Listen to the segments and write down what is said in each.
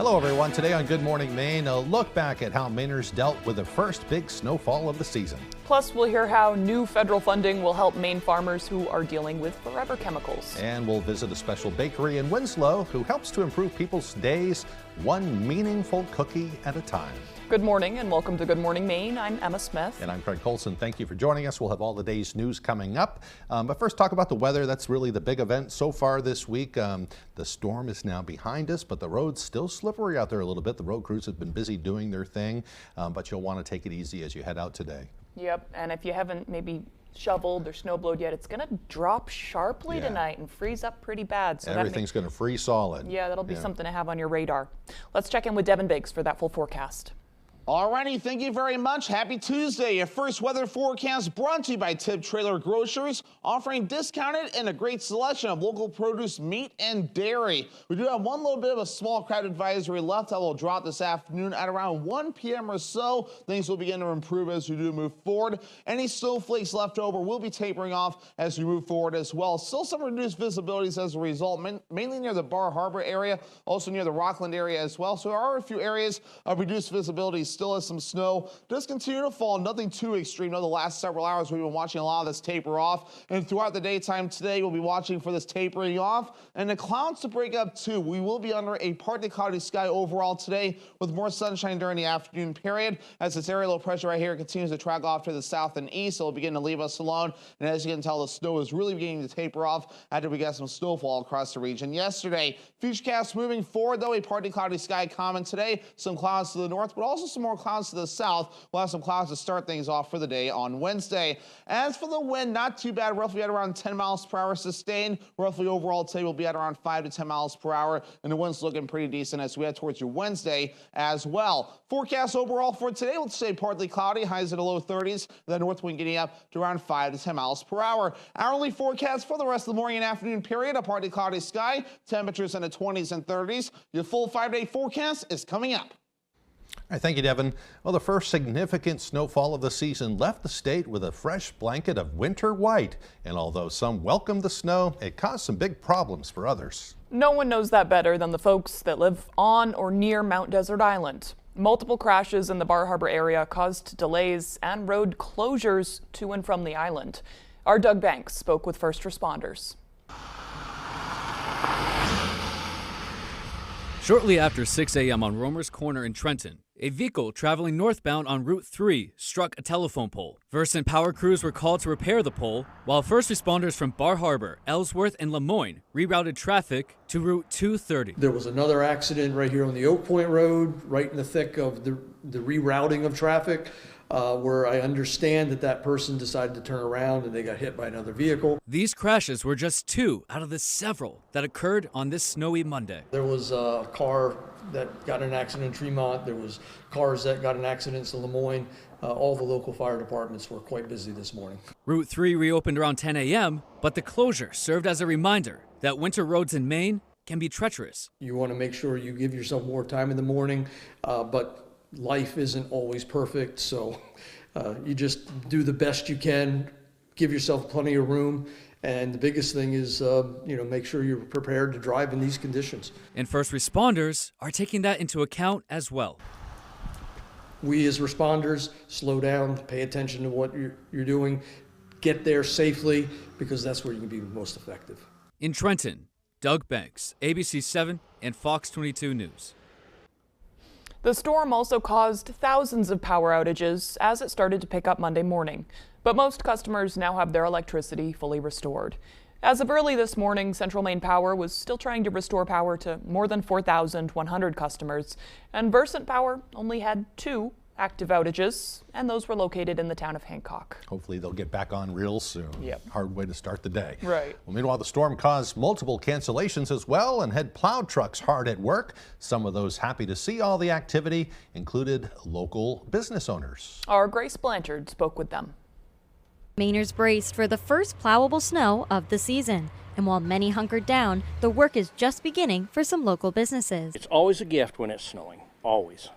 Hello everyone. Today on Good Morning Maine, a look back at how Mainers dealt with the first big snowfall of the season. Plus, we'll hear how new federal funding will help Maine farmers who are dealing with forever chemicals. And we'll visit a special bakery in Winslow who helps to improve people's days, one meaningful cookie at a time. Good morning and welcome to Good Morning Maine. I'm Emma Smith. And I'm Craig Colson. Thank you for joining us. We'll have all the day's news coming up. But first, talk about the weather. That's really the big event so far this week. The storm is now behind us, but the road's still slippery out there a little bit. The road crews have been busy doing their thing, but you'll want to take it easy as you head out today. Yep, and if you haven't maybe shoveled or snowblowed yet, it's going to drop sharply tonight and freeze up pretty bad. So everything's going to freeze solid. Yeah, that'll be something to have on your radar. Let's check in with Devin Biggs for that full forecast. Alrighty, thank you very much. Happy Tuesday. Your first weather forecast brought to you by Tip Trailer Grocers, offering discounted and a great selection of local produce, meat, and dairy. We do have one little bit of a small crowd advisory left that will drop this afternoon at around 1 p.m. or so. Things will begin to improve as we do move forward. Any snowflakes left over will be tapering off as we move forward as well. Still some reduced visibilities as a result, mainly near the Bar Harbor area, also near the Rockland area as well. So there are a few areas of reduced visibility. Still has some snow. Does continue to fall. Nothing too extreme. The last several hours we've been watching a lot of this taper off, and throughout the daytime today we'll be watching for this tapering off and the clouds to break up too. We will be under a partly cloudy sky overall today with more sunshine during the afternoon period as this area low pressure right here continues to track off to the south and east. It'll begin to leave us alone, and as you can tell, the snow is really beginning to taper off after we got some snowfall across the region yesterday. Futurecast moving forward though, a partly cloudy sky common today. Some clouds to the north, but also some more clouds to the south. We'll have some clouds to start things off for the day on Wednesday. As for the wind, not too bad, roughly at around 10 miles per hour sustained. Roughly overall today will be at around 5 to 10 miles per hour, and the wind's looking pretty decent as we head towards your Wednesday as well. Forecast overall for today, let's say partly cloudy, highs in the low 30s, the north wind getting up to around 5 to 10 miles per hour. Hourly forecast for the rest of the morning and afternoon period, a partly cloudy sky, temperatures in the 20s and 30s. Your full 5-day forecast is coming up. All right, thank you, Devin. Well, the first significant snowfall of the season left the state with a fresh blanket of winter white. And although some welcomed the snow, it caused some big problems for others. No one knows that better than the folks that live on or near Mount Desert Island. Multiple crashes in the Bar Harbor area caused delays and road closures to and from the island. Our Doug Banks spoke with first responders. Shortly after 6 a.m. on Romer's Corner in Trenton, a vehicle traveling northbound on Route 3 struck a telephone pole. Versant power crews were called to repair the pole, while first responders from Bar Harbor, Ellsworth, and Lemoyne rerouted traffic to Route 230. There was another accident right here on the Oak Point Road, right in the thick of the rerouting of traffic, where I understand that person decided to turn around and they got hit by another vehicle. These crashes were just 2 out of the several that occurred on this snowy Monday. There was a car that got in an accident in Tremont. There was cars that got in accidents in Lemoyne. All the local fire departments were quite busy this morning. Route 3 reopened around 10 a.m., but the closure served as a reminder that winter roads in Maine can be treacherous. You want to make sure you give yourself more time in the morning, but life isn't always perfect, so you just do the best you can, give yourself plenty of room, and the biggest thing is, make sure you're prepared to drive in these conditions. And first responders are taking that into account as well. We as responders, slow down, pay attention to what you're doing, get there safely, because that's where you can be most effective. In Trenton, Doug Banks, ABC 7 and Fox 22 News. The storm also caused thousands of power outages as it started to pick up Monday morning, but most customers now have their electricity fully restored. As of early this morning, Central Maine Power was still trying to restore power to more than 4,100 customers, and Versant Power only had 2 active outages, and those were located in the town of Hancock. Hopefully they'll get back on real soon. Yep. Hard way to start the day. Right. Well, meanwhile, the storm caused multiple cancellations as well and had plow trucks hard at work. Some of those happy to see all the activity included local business owners. Our Grace Blanchard spoke with them. Mainers braced for the first plowable snow of the season. And while many hunkered down, the work is just beginning for some local businesses. It's always a gift when it's snowing, always.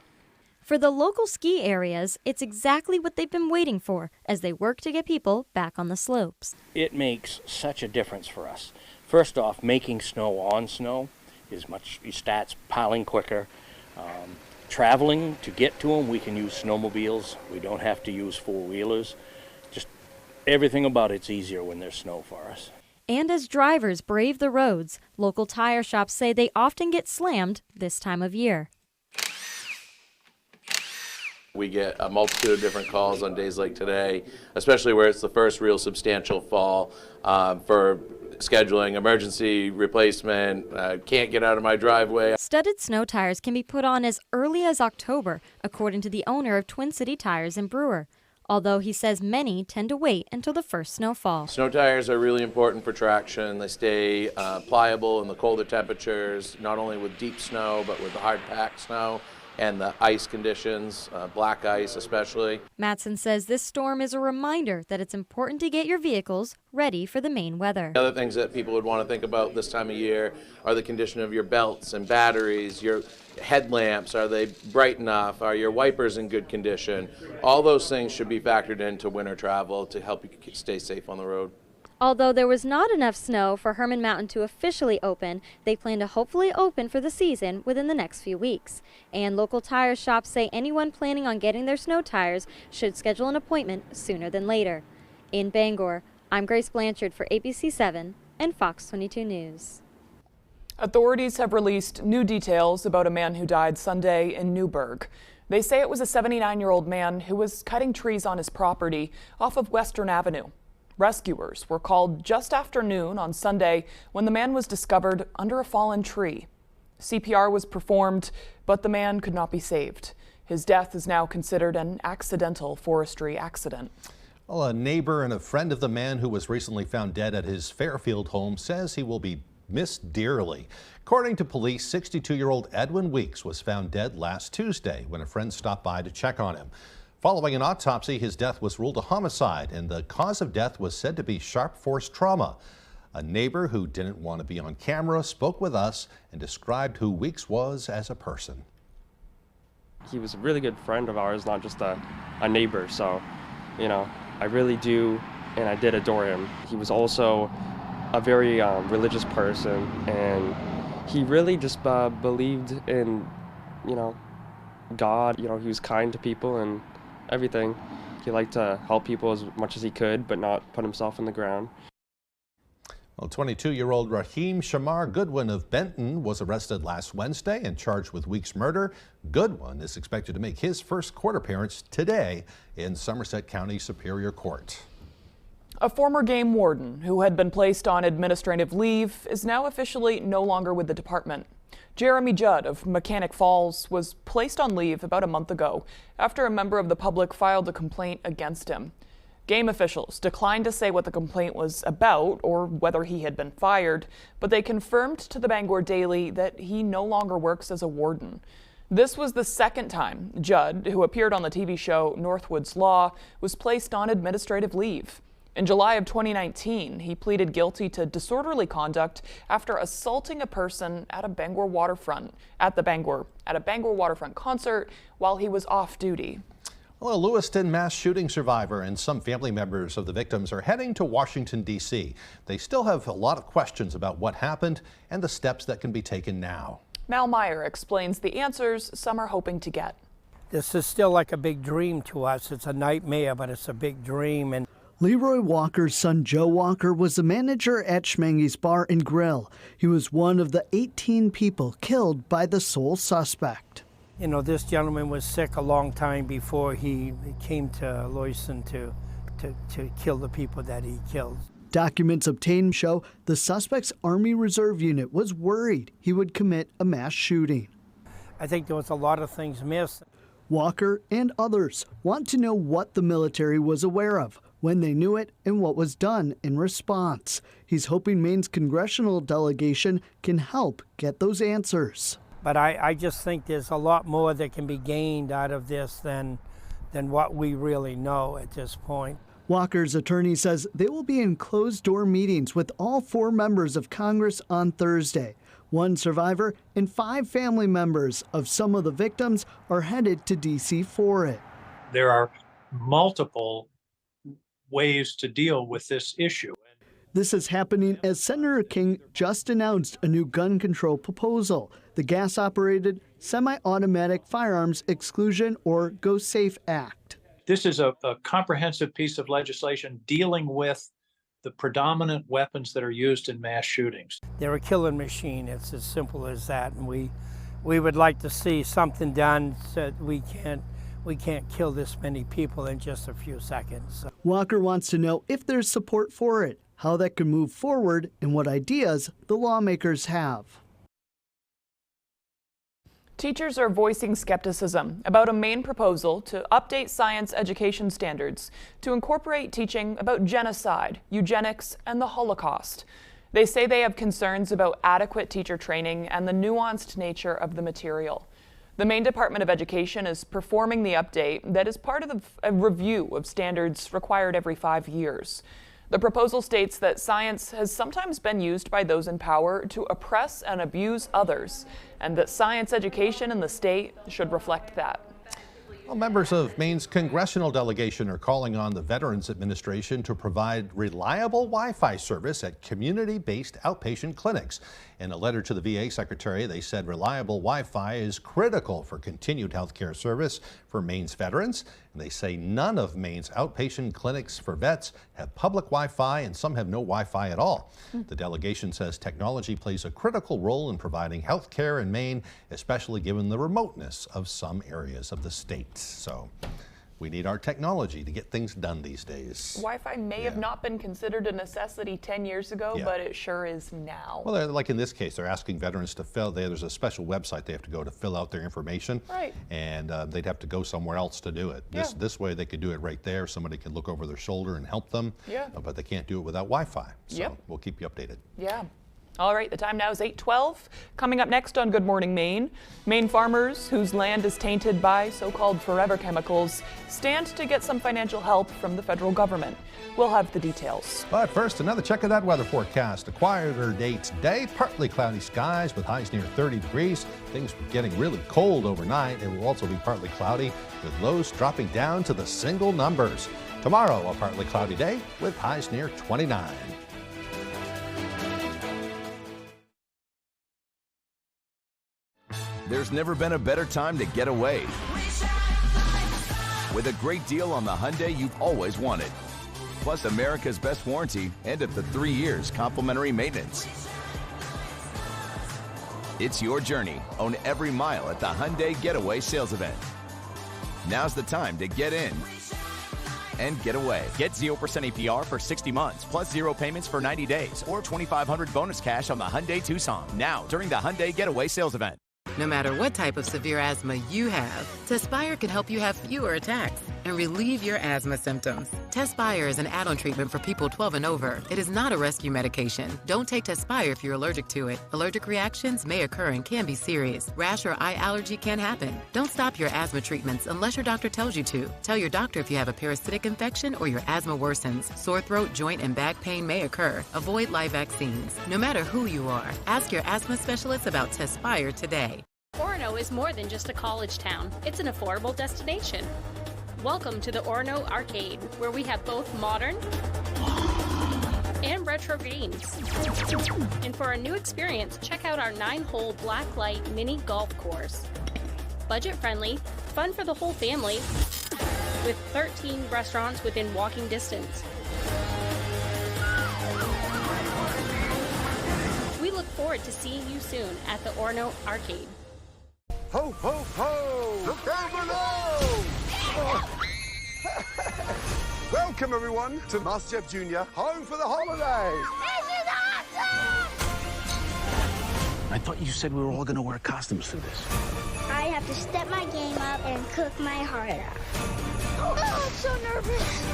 For the local ski areas, it's exactly what they've been waiting for as they work to get people back on the slopes. It makes such a difference for us. First off, making snow on snow is much, it starts piling quicker. Traveling to get to them, we can use snowmobiles. We don't have to use four-wheelers. Just everything about it's easier when there's snow for us. And as drivers brave the roads, local tire shops say they often get slammed this time of year. We get a multitude of different calls on days like today, especially where it's the first real substantial fall, for scheduling emergency replacement, can't get out of my driveway. Studded snow tires can be put on as early as October, according to the owner of Twin City Tires in Brewer. Although he says many tend to wait until the first snowfall. Snow tires are really important for traction. They stay pliable in the colder temperatures, not only with deep snow, but with the hard packed snow and the ice conditions, black ice especially. Mattson says this storm is a reminder that it's important to get your vehicles ready for the Maine weather. The other things that people would want to think about this time of year are the condition of your belts and batteries, your headlamps, are they bright enough, are your wipers in good condition? All those things should be factored into winter travel to help you stay safe on the road. Although there was not enough snow for Herman Mountain to officially open, they plan to hopefully open for the season within the next few weeks. And local tire shops say anyone planning on getting their snow tires should schedule an appointment sooner than later. In Bangor, I'm Grace Blanchard for ABC 7 and Fox 22 News. Authorities have released new details about a man who died Sunday in Newburgh. They say it was a 79-year-old man who was cutting trees on his property off of Western Avenue. Rescuers were called just after noon on Sunday when the man was discovered under a fallen tree. CPR was performed, but the man could not be saved. His death is now considered an accidental forestry accident. Well, a neighbor and a friend of the man who was recently found dead at his Fairfield home says he will be missed dearly. According to police, 62-year-old Edwin Weeks was found dead last Tuesday when a friend stopped by to check on him. Following an autopsy, his death was ruled a homicide, and the cause of death was said to be sharp force trauma. A neighbor who didn't want to be on camera spoke with us and described who Weeks was as a person. He was a really good friend of ours, not just a neighbor, so, you know, I really do, and I did adore him. He was also a very religious person, and he really just believed in, you know, God. You know, he was kind to people and everything. He liked to help people as much as he could, but not put himself in the ground. Well, 22-year-old Raheem Shamar Goodwin of Benton was arrested last Wednesday and charged with Weeks' murder. Goodwin is expected to make his first court appearance today in Somerset County Superior Court. A former game warden who had been placed on administrative leave is now officially no longer with the department. Jeremy Judd of Mechanic Falls was placed on leave about a month ago after a member of the public filed a complaint against him. Game officials declined to say what the complaint was about or whether he had been fired, but they confirmed to the Bangor Daily that he no longer works as a warden. This was the second time Judd, who appeared on the TV show Northwood's Law, was placed on administrative leave. In July of 2019, he pleaded guilty to disorderly conduct after assaulting a person at a Bangor waterfront concert while he was off duty. Well, a Lewiston mass shooting survivor and some family members of the victims are heading to Washington, D.C. They still have a lot of questions about what happened and the steps that can be taken now. Mal Meyer explains the answers some are hoping to get. This is still like a big dream to us. It's a nightmare, but it's a big dream. And Leroy Walker's son Joe Walker was the manager at Schmangy's Bar and Grill. He was one of the 18 people killed by the sole suspect. you know, this gentleman was sick a long time before he came to Lewiston to kill the people that he killed. Documents obtained show the suspect's Army Reserve unit was worried he would commit a mass shooting. I think there was a lot of things missed. Walker and others want to know what the military was aware of, when they knew it, and what was done in response. He's hoping Maine's congressional delegation can help get those answers. But I just think there's a lot more that can be gained out of this than what we really know at this point. Walker's attorney says they will be in closed-door meetings with all 4 members of Congress on Thursday. 1 survivor and 5 family members of some of the victims are headed to D.C. for it. There are multiple ways to deal with this issue. This is happening as Senator King just announced a new gun control proposal. the gas-operated Semi-Automatic Firearms Exclusion or Go Safe Act. This is a comprehensive piece of legislation dealing with the predominant weapons that are used in mass shootings. They're a killing machine. It's as simple as that. And we would like to see something done so that we can't kill this many people in just a few seconds. Walker wants to know if there's support for it, how that can move forward, and what ideas the lawmakers have. Teachers are voicing skepticism about a Maine proposal to update science education standards to incorporate teaching about genocide, eugenics, and the Holocaust. They say they have concerns about adequate teacher training and the nuanced nature of the material. The Maine Department of Education is performing the update that is part of a review of standards required every 5 years. The proposal states that science has sometimes been used by those in power to oppress and abuse others, and that science education in the state should reflect that. Well, members of Maine's congressional delegation are calling on the Veterans Administration to provide reliable Wi-Fi service at community-based outpatient clinics. In a letter to the VA secretary, they said reliable Wi-Fi is critical for continued health care service for Maine's veterans. And they say none of Maine's outpatient clinics for vets have public Wi-Fi, and some have no Wi-Fi at all. The delegation says technology plays a critical role in providing health care in Maine, especially given the remoteness of some areas of the state. So we need our technology to get things done these days. Wi-Fi may have not been considered a necessity 10 years ago, but it sure is now. Well, like in this case, they're asking veterans to there's a special website they have to go to fill out their information. Right. And they'd have to go somewhere else to do it. This way they could do it right there. Somebody could look over their shoulder and help them. Yeah. But they can't do it without Wi-Fi. So we'll keep you updated. Yeah. All right, the time now is 8:12. Coming up next on Good Morning Maine, Maine farmers whose land is tainted by so-called forever chemicals stand to get some financial help from the federal government. We'll have the details. But first, another check of that weather forecast. A quieter day today, partly cloudy skies with highs near 30 degrees. Things getting really cold overnight. It will also be partly cloudy with lows dropping down to the single numbers. Tomorrow, a partly cloudy day with highs near 29. There's never been a better time to get away with a great deal on the Hyundai you've always wanted. Plus America's best warranty and up to 3 years complimentary maintenance. It's your journey. Own every mile at the Hyundai Getaway Sales Event. Now's the time to get in and get away. Get 0% APR for 60 months, plus 0 payments for 90 days, or $2,500 bonus cash on the Hyundai Tucson. Now, during the Hyundai Getaway Sales Event. No matter what type of severe asthma you have, Tespire can help you have fewer attacks and relieve your asthma symptoms. Tespire is an add-on treatment for people 12 and over. It is not a rescue medication. Don't take Tespire if you're allergic to it. Allergic reactions may occur and can be serious. Rash or eye allergy can happen. Don't stop your asthma treatments unless your doctor tells you to. Tell your doctor if you have a parasitic infection or your asthma worsens. Sore throat, joint, and back pain may occur. Avoid live vaccines. No matter who you are, ask your asthma specialist about Tespire today. Orono is more than just a college town. It's an affordable destination. Welcome to the Orono Arcade, where we have both modern and retro games. And for a new experience, check out our 9-hole blacklight mini golf course. Budget-friendly, fun for the whole family, with 13 restaurants within walking distance. We look forward to seeing you soon at the Orono Arcade. Ho, ho, ho! Look over now! Welcome, everyone, to MasterChef Junior, home for the holidays! This is awesome! I thought you said we were all going to wear costumes for this. I have to step my game up and cook my heart out. Oh, I'm so nervous.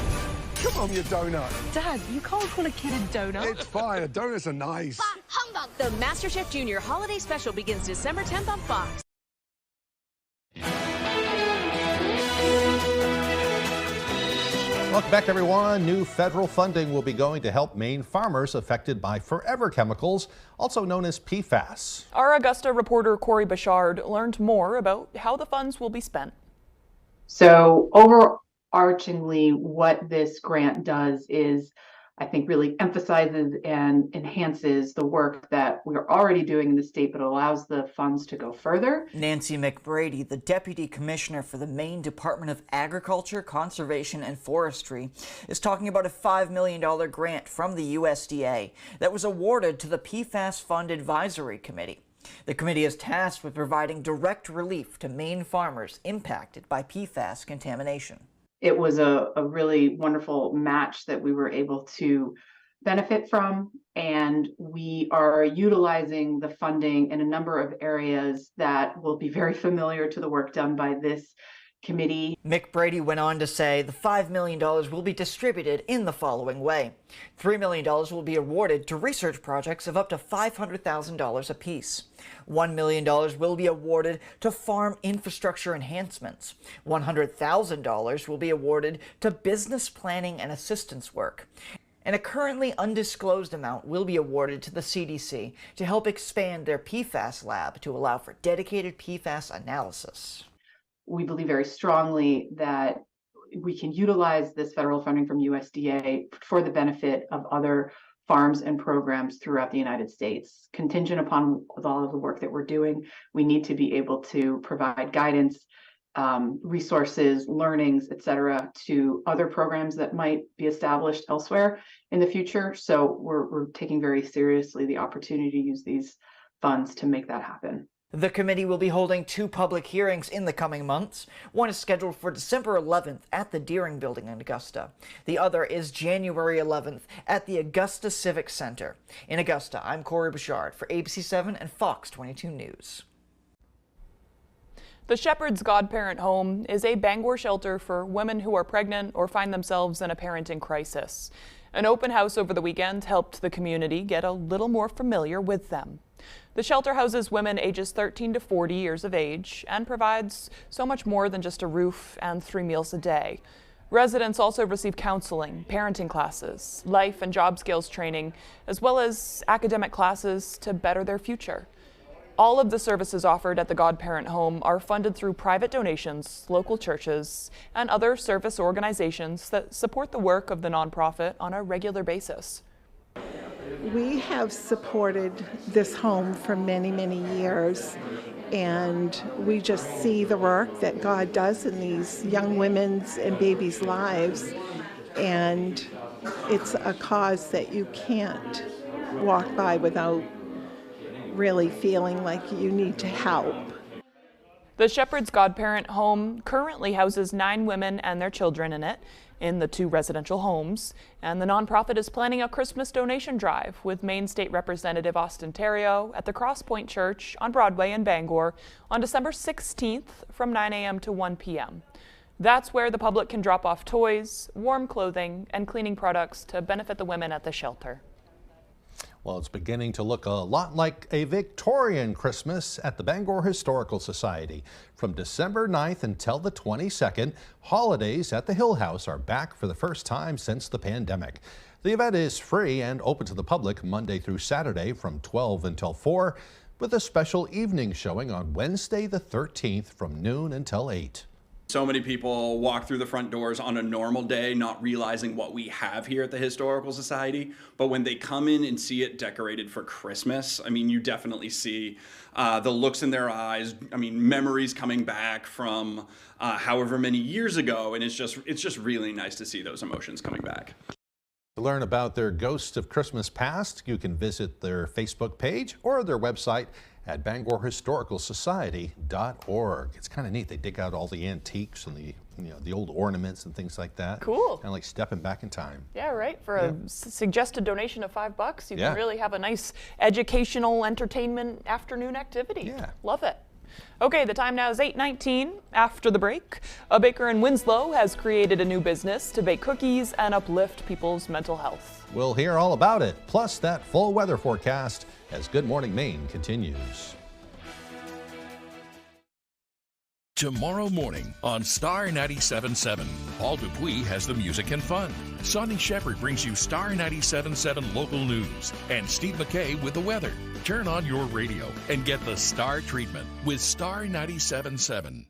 Come on, you donut. Dad, you can't call a kid a donut. It's fine. A donuts are nice. Humbug. The MasterChef Junior Holiday Special begins December 10th on Fox. Welcome back, everyone. New federal funding will be going to help Maine farmers affected by forever chemicals, also known as PFAS. Our Augusta reporter Corey Bouchard learned more about how the funds will be spent. So overarchingly, what this grant does is I think really emphasizes and enhances the work that we're already doing in the state, but allows the funds to go further. Nancy McBrady, the Deputy Commissioner for the Maine Department of Agriculture, Conservation and Forestry, is talking about a $5 million grant from the USDA that was awarded to the PFAS Fund Advisory Committee. The committee is tasked with providing direct relief to Maine farmers impacted by PFAS contamination. It was a really wonderful match that we were able to benefit from, and we are utilizing the funding in a number of areas that will be very familiar to the work done by this committee. McBrady went on to say the $5 million will be distributed in the following way. $3 million will be awarded to research projects of up to $500,000 apiece. $1 million will be awarded to farm infrastructure enhancements. $100,000 will be awarded to business planning and assistance work. And a currently undisclosed amount will be awarded to the CDC to help expand their PFAS lab to allow for dedicated PFAS analysis. We believe very strongly that we can utilize this federal funding from USDA for the benefit of other farms and programs throughout the United States. Contingent upon all of the work that we're doing, we need to be able to provide guidance, resources, learnings, et cetera, to other programs that might be established elsewhere in the future. So we're taking very seriously the opportunity to use these funds to make that happen. The committee will be holding 2 public hearings in the coming months. One is scheduled for December 11th at the Deering Building in Augusta. The other is January 11th at the Augusta Civic Center. In Augusta, I'm Corey Bouchard for ABC7 and Fox 22 News. The Shepherd's Godparent Home is a Bangor shelter for women who are pregnant or find themselves in a parenting crisis. An open house over the weekend helped the community get a little more familiar with them. The shelter houses women ages 13 to 40 years of age and provides so much more than just a roof and 3 meals a day. Residents also receive counseling, parenting classes, life and job skills training, as well as academic classes to better their future. All of the services offered at the Godparent Home are funded through private donations, local churches, and other service organizations that support the work of the nonprofit on a regular basis. We have supported this home for many, many years, and we just see the work that God does in these young women's and babies' lives, and it's a cause that you can't walk by without really feeling like you need to help. The Shepherd's Godparent Home currently houses 9 women and their children in it, in the 2 residential homes, and the nonprofit is planning a Christmas donation drive with Maine State Representative Austin Terrio at the Cross Point Church on Broadway in Bangor on December 16th from 9 a.m. to 1 p.m. That's where the public can drop off toys, warm clothing, and cleaning products to benefit the women at the shelter. Well, it's beginning to look a lot like a Victorian Christmas at the Bangor Historical Society. From December 9th until the 22nd, holidays at the Hill House are back for the first time since the pandemic. The event is free and open to the public Monday through Saturday from 12 until 4, with a special evening showing on Wednesday the 13th from noon until 8. So many people walk through the front doors on a normal day, not realizing what we have here at the Historical Society. But when they come in and see it decorated for Christmas, I mean, you definitely see the looks in their eyes. I mean, memories coming back from however many years ago. And it's just really nice to see those emotions coming back. To learn about their Ghosts of Christmas Past, you can visit their Facebook page or their website at BangorHistoricalSociety.org. It's kind of neat. They dig out all the antiques and the old ornaments and things like that. Cool. Kind of like stepping back in time. Yeah, right. For a suggested donation of $5, you can really have a nice educational entertainment afternoon activity. Yeah. Love it. Okay, the time now is 8:19. After the break, a baker in Winslow has created a new business to bake cookies and uplift people's mental health. We'll hear all about it, plus that full weather forecast as Good Morning Maine continues. Tomorrow morning on Star 97.7, Paul Dupuis has the music and fun. Sonny Shepard brings you Star 97.7 local news, and Steve McKay with the weather. Turn on your radio and get the Star treatment with Star 97.7.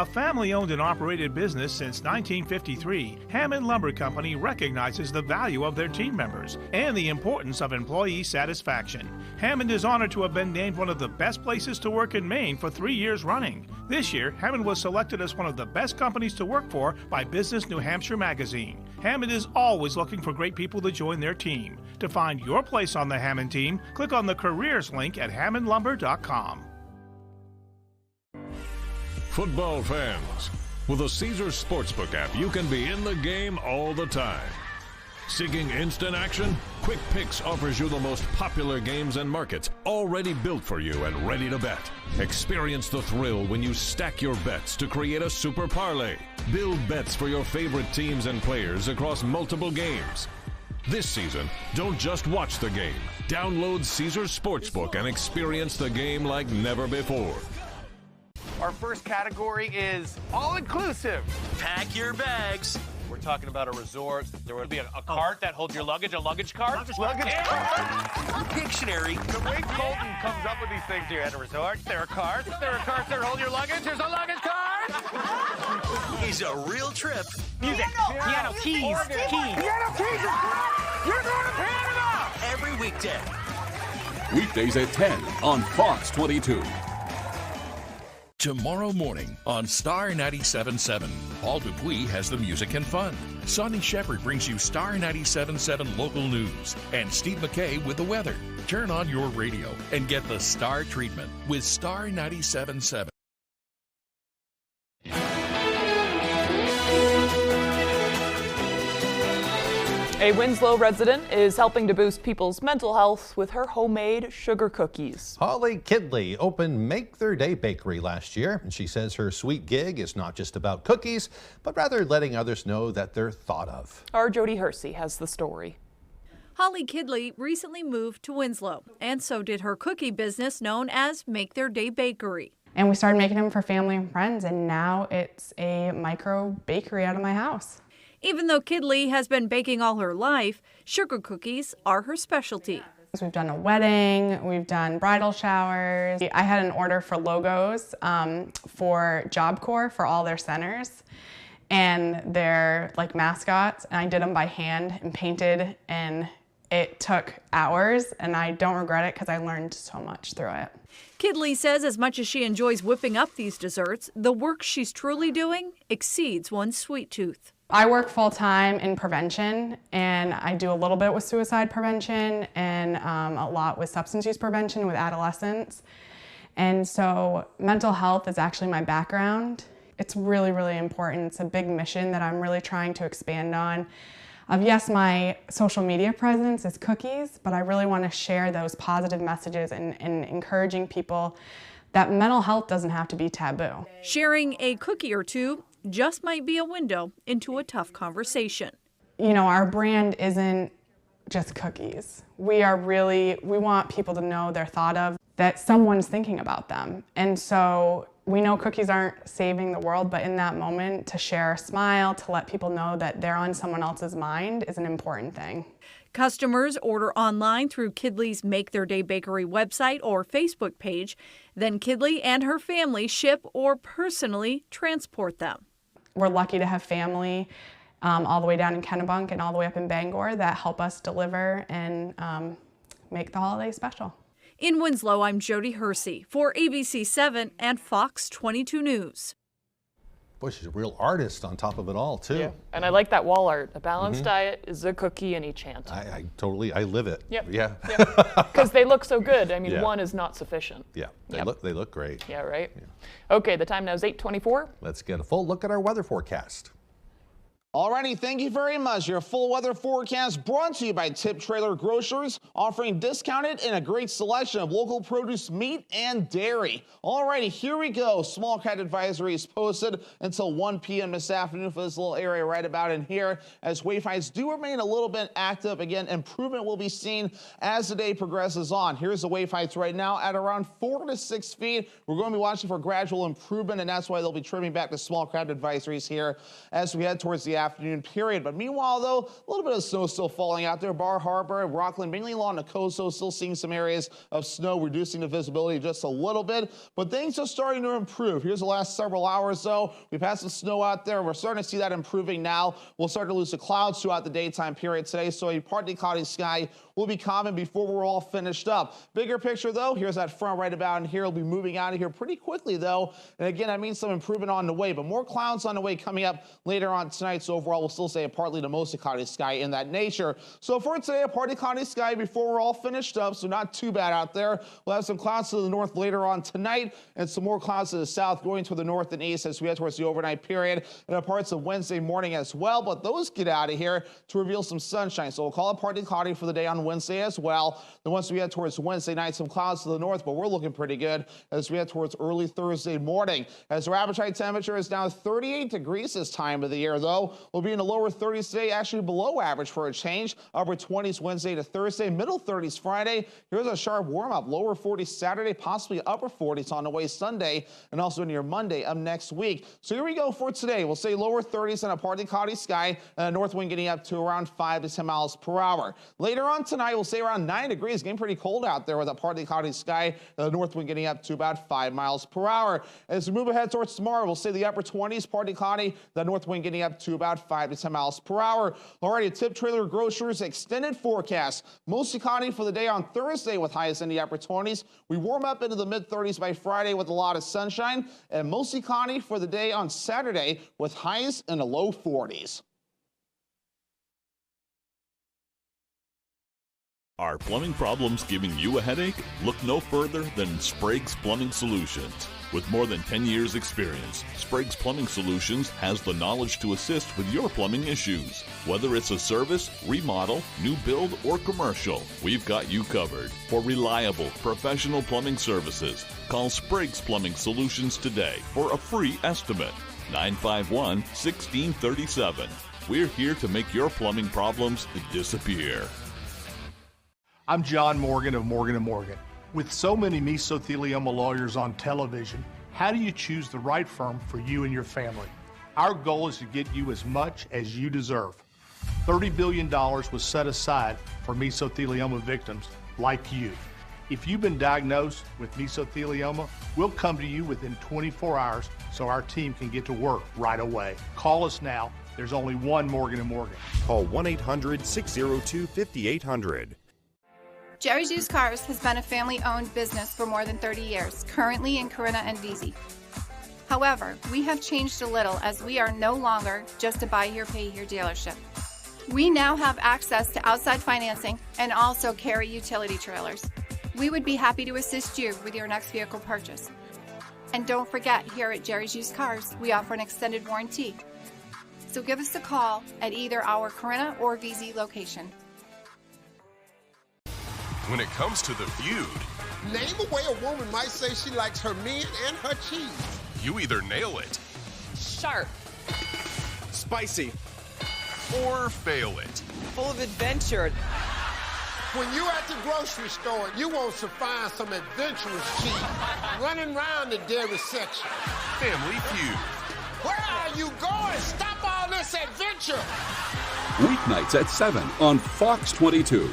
A family-owned and operated business since 1953, Hammond Lumber Company recognizes the value of their team members and the importance of employee satisfaction. Hammond is honored to have been named one of the best places to work in Maine for 3 years running. This year, Hammond was selected as one of the best companies to work for by Business New Hampshire magazine. Hammond is always looking for great people to join their team. To find your place on the Hammond team, click on the careers link at hammondlumber.com. Football fans, with the Caesars Sportsbook app, you can be in the game all the time. Seeking instant action? Quick Picks offers you the most popular games and markets, already built for you and ready to bet. Experience the thrill when you stack your bets to create a super parlay. Build bets for your favorite teams and players across multiple games. This season, don't just watch the game. Download Caesars Sportsbook and experience the game like never before. Our first category is all-inclusive. Pack your bags. We're talking about a resort. There would be a cart that holds your luggage, a luggage cart. Luggage cart. Dictionary. The way Colton comes up with these things here at a resort, there are carts that hold your luggage. There's a luggage cart. Is a real trip. Music. Piano keys. Piano keys is correct. You're going to Canada. Every weekday. Weekdays at 10 on Fox 22. Tomorrow morning on Star 97.7, Paul Dupuis has the music and fun. Sonny Shepard brings you Star 97.7 local news. And Steve McKay with the weather. Turn on your radio and get the Star treatment with Star 97.7. A Winslow resident is helping to boost people's mental health with her homemade sugar cookies. Holly Kidley opened Make Their Day Bakery last year, and she says her sweet gig is not just about cookies, but rather letting others know that they're thought of. Our Jody Hersey has the story. Holly Kidley recently moved to Winslow, and so did her cookie business known as Make Their Day Bakery. And we started making them for family and friends, and now it's a micro bakery out of my house. Even though Kidley has been baking all her life, sugar cookies are her specialty. We've done a wedding, we've done bridal showers. I had an order for logos for Job Corps for all their centers, and they're like mascots, and I did them by hand and painted, and it took hours, and I don't regret it because I learned so much through it. Kidley says as much as she enjoys whipping up these desserts, the work she's truly doing exceeds one's sweet tooth. I work full-time in prevention, and I do a little bit with suicide prevention and a lot with substance use prevention with adolescents. And so mental health is actually my background. It's really, really important. It's a big mission that I'm really trying to expand on. Yes, my social media presence is cookies, but I really want to share those positive messages and encouraging people that mental health doesn't have to be taboo. Sharing a cookie or two just might be a window into a tough conversation. You know, our brand isn't just cookies. We want people to know they're thought of, that someone's thinking about them. And so we know cookies aren't saving the world, but in that moment, to share a smile, to let people know that they're on someone else's mind is an important thing. Customers order online through Kidley's Make Their Day Bakery website or Facebook page. Then Kidley and her family ship or personally transport them. We're lucky to have family all the way down in Kennebunk and all the way up in Bangor that help us deliver and make the holiday special. In Winslow, I'm Jody Hersey for ABC 7 and Fox 22 News. Boy, she's a real artist on top of it all, too. Yeah, and I like that wall art. A balanced diet is a cookie in each hand. I live it. Yep. Yeah. Because they look so good. I mean, Yeah. one is not sufficient. Yeah, they look great. Yeah, right? Yeah. Okay, the time now is 8:24. Let's get a full look at our weather forecast. Alrighty, thank you very much. Your full weather forecast brought to you by Tip Trailer Grocers, offering discounted and a great selection of local produce, meat, and dairy. Alrighty, here we go. Small cat advisory is posted until 1 p.m. this afternoon for this little area right about in here, as wayfinds do remain a little bit active. Again, improvement will be seen as the day progresses on. Here's the wayfinds right now at around 4 to 6 feet. We're going to be watching for gradual improvement, and that's why they'll be trimming back the small crab advisories here as we head towards the afternoon period. But meanwhile, though, a little bit of snow still falling out there. Bar Harbor, Rockland, mainly along the coast, so still seeing some areas of snow, reducing the visibility just a little bit. But things are starting to improve. Here's the last several hours, though. We've had some snow out there. We're starting to see that improving now. We'll start to lose the clouds throughout the daytime period today, so a partly cloudy sky will be common before we're all finished up. Bigger picture, though, here's that front right about in here. It'll be moving out of here pretty quickly, though. And again, I mean some improvement on the way, but more clouds on the way coming up later on tonight. So overall, we'll still say a partly to mostly cloudy sky in that nature. So for today, a partly cloudy sky before we're all finished up, so not too bad out there. We'll have some clouds to the north later on tonight and some more clouds to the south going to the north and east as we head towards the overnight period and parts of Wednesday morning as well. But those get out of here to reveal some sunshine. So we'll call it partly cloudy for the day on Wednesday as well. Then once we head towards Wednesday night, some clouds to the north, but we're looking pretty good as we head towards early Thursday morning. As our average high temperature is now 38 degrees this time of the year, though. We'll be in the lower 30s today, actually below average for a change. Upper 20s Wednesday to Thursday, middle 30s Friday. Here's a sharp warm-up, lower 40s Saturday, possibly upper 40s on the way Sunday, and also near Monday of next week. So here we go for today. We'll say lower 30s and a partly cloudy sky, and a north wind getting up to around 5 to 10 miles per hour. Later on tonight, we'll say around 9 degrees, getting pretty cold out there with a partly cloudy sky, and the north wind getting up to about 5 miles per hour. As we move ahead towards tomorrow, we'll say the upper 20s, partly cloudy, the north wind getting up to about 5 to 10 miles per hour. Alrighty, Tip Trailer Grocers extended forecast. Mostly cloudy for the day on Thursday with highs in the upper 20s. We warm up into the mid-30s by Friday with a lot of sunshine, and mostly cloudy for the day on Saturday with highs in the low 40s. Are plumbing problems giving you a headache? Look no further than Sprague's Plumbing Solutions. With more than 10 years' experience, Sprague's Plumbing Solutions has the knowledge to assist with your plumbing issues. Whether it's a service, remodel, new build, or commercial, we've got you covered. For reliable, professional plumbing services, call Sprague's Plumbing Solutions today for a free estimate. 951-1637. We're here to make your plumbing problems disappear. I'm John Morgan of Morgan & Morgan. With so many mesothelioma lawyers on television, how do you choose the right firm for you and your family? Our goal is to get you as much as you deserve. $30 billion was set aside for mesothelioma victims like you. If you've been diagnosed with mesothelioma, we'll come to you within 24 hours so our team can get to work right away. Call us now. There's only one Morgan & Morgan. Call 1-800-602-5800. Jerry's Used Cars has been a family-owned business for more than 30 years, currently in Corinna and Vesey. However, we have changed a little as we are no longer just a buy-here, pay-here dealership. We now have access to outside financing and also carry utility trailers. We would be happy to assist you with your next vehicle purchase. And don't forget, here at Jerry's Used Cars, we offer an extended warranty. So give us a call at either our Corinna or Vesey location. When it comes to the feud, name a way a woman might say she likes her men and her cheese. You either nail it, sharp, spicy, or fail it. Full of adventure. When you're at the grocery store, you want to find some adventurous cheese running around the dairy section. Family Feud. Where are you going? Stop all this adventure. Weeknights at 7 on Fox 22.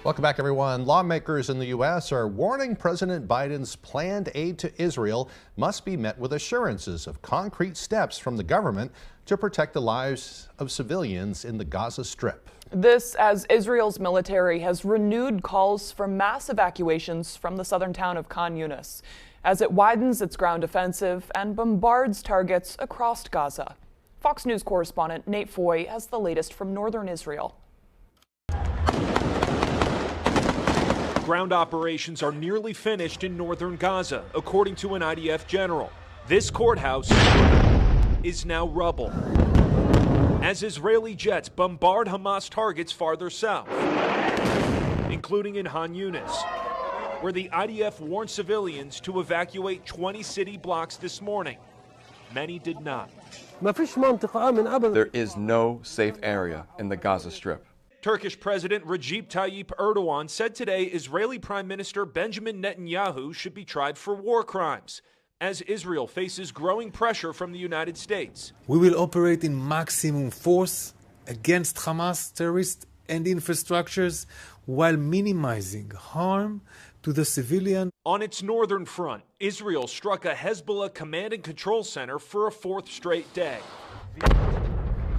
Welcome back, everyone. Lawmakers in the U.S. are warning President Biden's planned aid to Israel must be met with assurances of concrete steps from the government to protect the lives of civilians in the Gaza Strip. This as Israel's military has renewed calls for mass evacuations from the southern town of Khan Yunis as it widens its ground offensive and bombards targets across Gaza. Fox News correspondent Nate Foy has the latest from northern Israel. Ground operations are nearly finished in northern Gaza, according to an IDF general. This courthouse is now rubble as Israeli jets bombard Hamas targets farther south, including in Khan Yunis, where the IDF warned civilians to evacuate 20 city blocks this morning. Many did not. There is no safe area in the Gaza Strip. Turkish President Recep Tayyip Erdogan said today Israeli Prime Minister Benjamin Netanyahu should be tried for war crimes, as Israel faces growing pressure from the United States. We will operate in maximum force against Hamas terrorists and infrastructures while minimizing harm to the civilian. On its northern front, Israel struck a Hezbollah command and control center for a fourth straight day.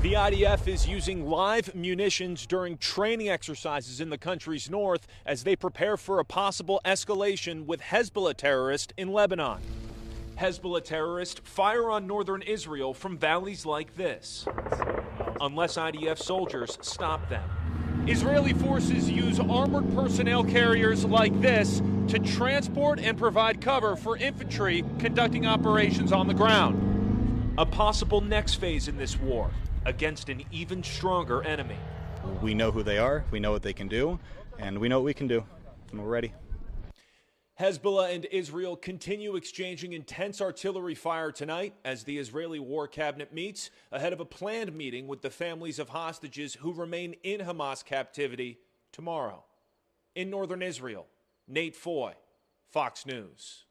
The IDF is using live munitions during training exercises in the country's north as they prepare for a possible escalation with Hezbollah terrorists in Lebanon. Hezbollah terrorists fire on northern Israel from valleys like this, unless IDF soldiers stop them. Israeli forces use armored personnel carriers like this to transport and provide cover for infantry conducting operations on the ground. A possible next phase in this war against an even stronger enemy. We know who they are, we know what they can do, and we know what we can do, and we're ready. Hezbollah and Israel continue exchanging intense artillery fire tonight as the Israeli War Cabinet meets ahead of a planned meeting with the families of hostages who remain in Hamas captivity tomorrow. In northern Israel, Nate Foy, Fox News.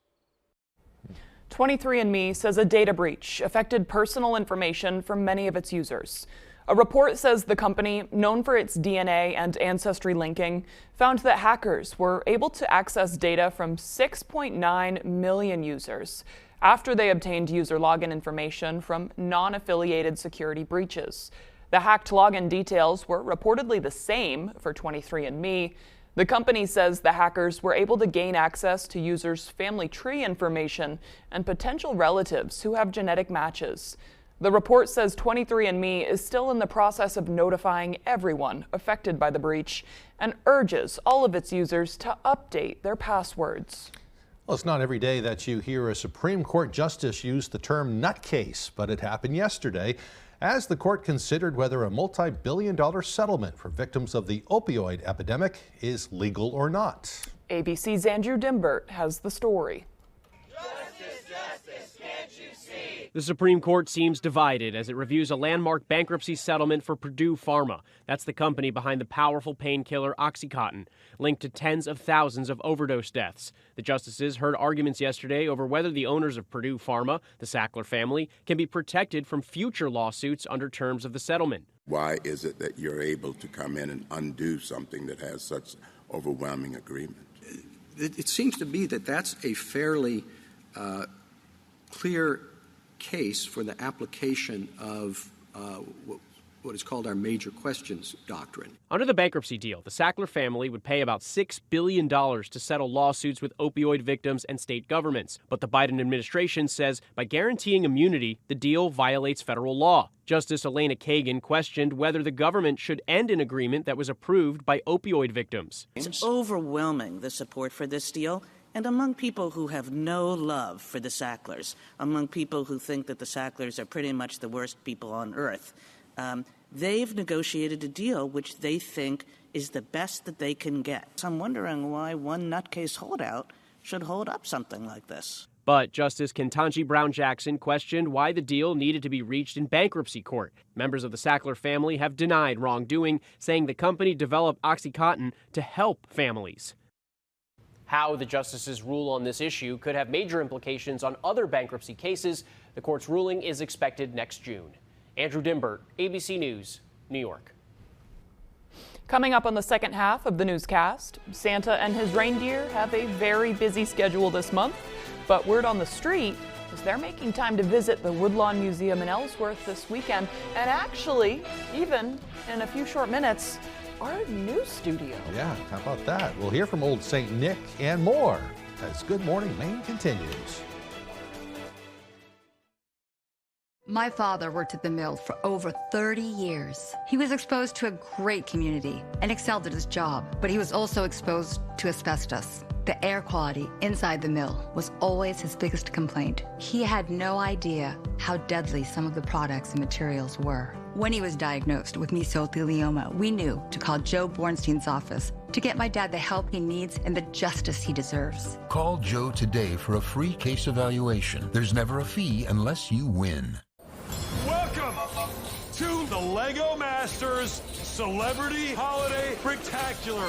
23andMe says a data breach affected personal information from many of its users. A report says the company, known for its DNA and ancestry linking, found that hackers were able to access data from 6.9 million users after they obtained user login information from non-affiliated security breaches. The hacked login details were reportedly the same for 23andMe. The company says the hackers were able to gain access to users' family tree information and potential relatives who have genetic matches. The report says 23andMe is still in the process of notifying everyone affected by the breach and urges all of its users to update their passwords. Well, it's not every day that you hear a Supreme Court justice use the term nutcase, but it happened yesterday as the court considered whether a multi-billion-dollar settlement for victims of the opioid epidemic is legal or not. ABC's Andrew Dimbert has the story. The Supreme Court seems divided as it reviews a landmark bankruptcy settlement for Purdue Pharma. That's the company behind the powerful painkiller OxyContin, linked to tens of thousands of overdose deaths. The justices heard arguments yesterday over whether the owners of Purdue Pharma, the Sackler family, can be protected from future lawsuits under terms of the settlement. Why is it that you're able to come in and undo something that has such overwhelming agreement? It seems to be that that's a fairly clear case for the application of what is called our major questions doctrine. Under the bankruptcy deal, the Sackler family would pay about $6 billion to settle lawsuits with opioid victims and state governments. But the Biden administration says by guaranteeing immunity, the deal violates federal law. Justice Elena Kagan questioned whether the government should end an agreement that was approved by opioid victims. It's overwhelming, the support for this deal. And among people who have no love for the Sacklers, among people who think that the Sacklers are pretty much the worst people on earth, they've negotiated a deal which they think is the best that they can get. So I'm wondering why one nutcase holdout should hold up something like this. But Justice Ketanji Brown Jackson questioned why the deal needed to be reached in bankruptcy court. Members of the Sackler family have denied wrongdoing, saying the company developed OxyContin to help families. How the justices rule on this issue could have major implications on other bankruptcy cases. The court's ruling is expected next June. Andrew Dimbert, ABC News, New York. Coming up on the second half of the newscast, Santa and his reindeer have a very busy schedule this month, but word on the street is they're making time to visit the Woodlawn Museum in Ellsworth this weekend, and actually, even in a few short minutes, our new studio. Yeah, how about that? We'll hear from Old St. Nick and more as Good Morning Maine continues. My father worked at the mill for over 30 years. He was exposed to a great community and excelled at his job, but he was also exposed to asbestos. The air quality inside the mill was always his biggest complaint. He had no idea how deadly some of the products and materials were. When he was diagnosed with mesothelioma, we knew to call Joe Bornstein's office to get my dad the help he needs and the justice he deserves. Call Joe today for a free case evaluation. There's never a fee unless you win. Welcome to the LEGO Masters Celebrity Holiday Spectacular.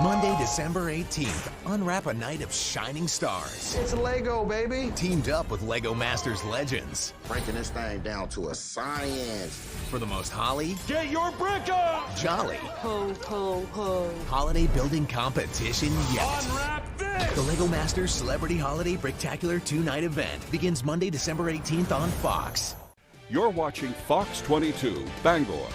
Monday, December 18th, unwrap a night of shining stars. It's Lego, baby. Teamed up with Lego Masters Legends. Breaking this thing down to a science. For the most holly, Get your brick up! jolly, Ho, ho, ho. holiday building competition yet. Unwrap this! The Lego Masters Celebrity Holiday Spectacular 2-night event begins Monday, December 18th on Fox. You're watching Fox 22, Bangor.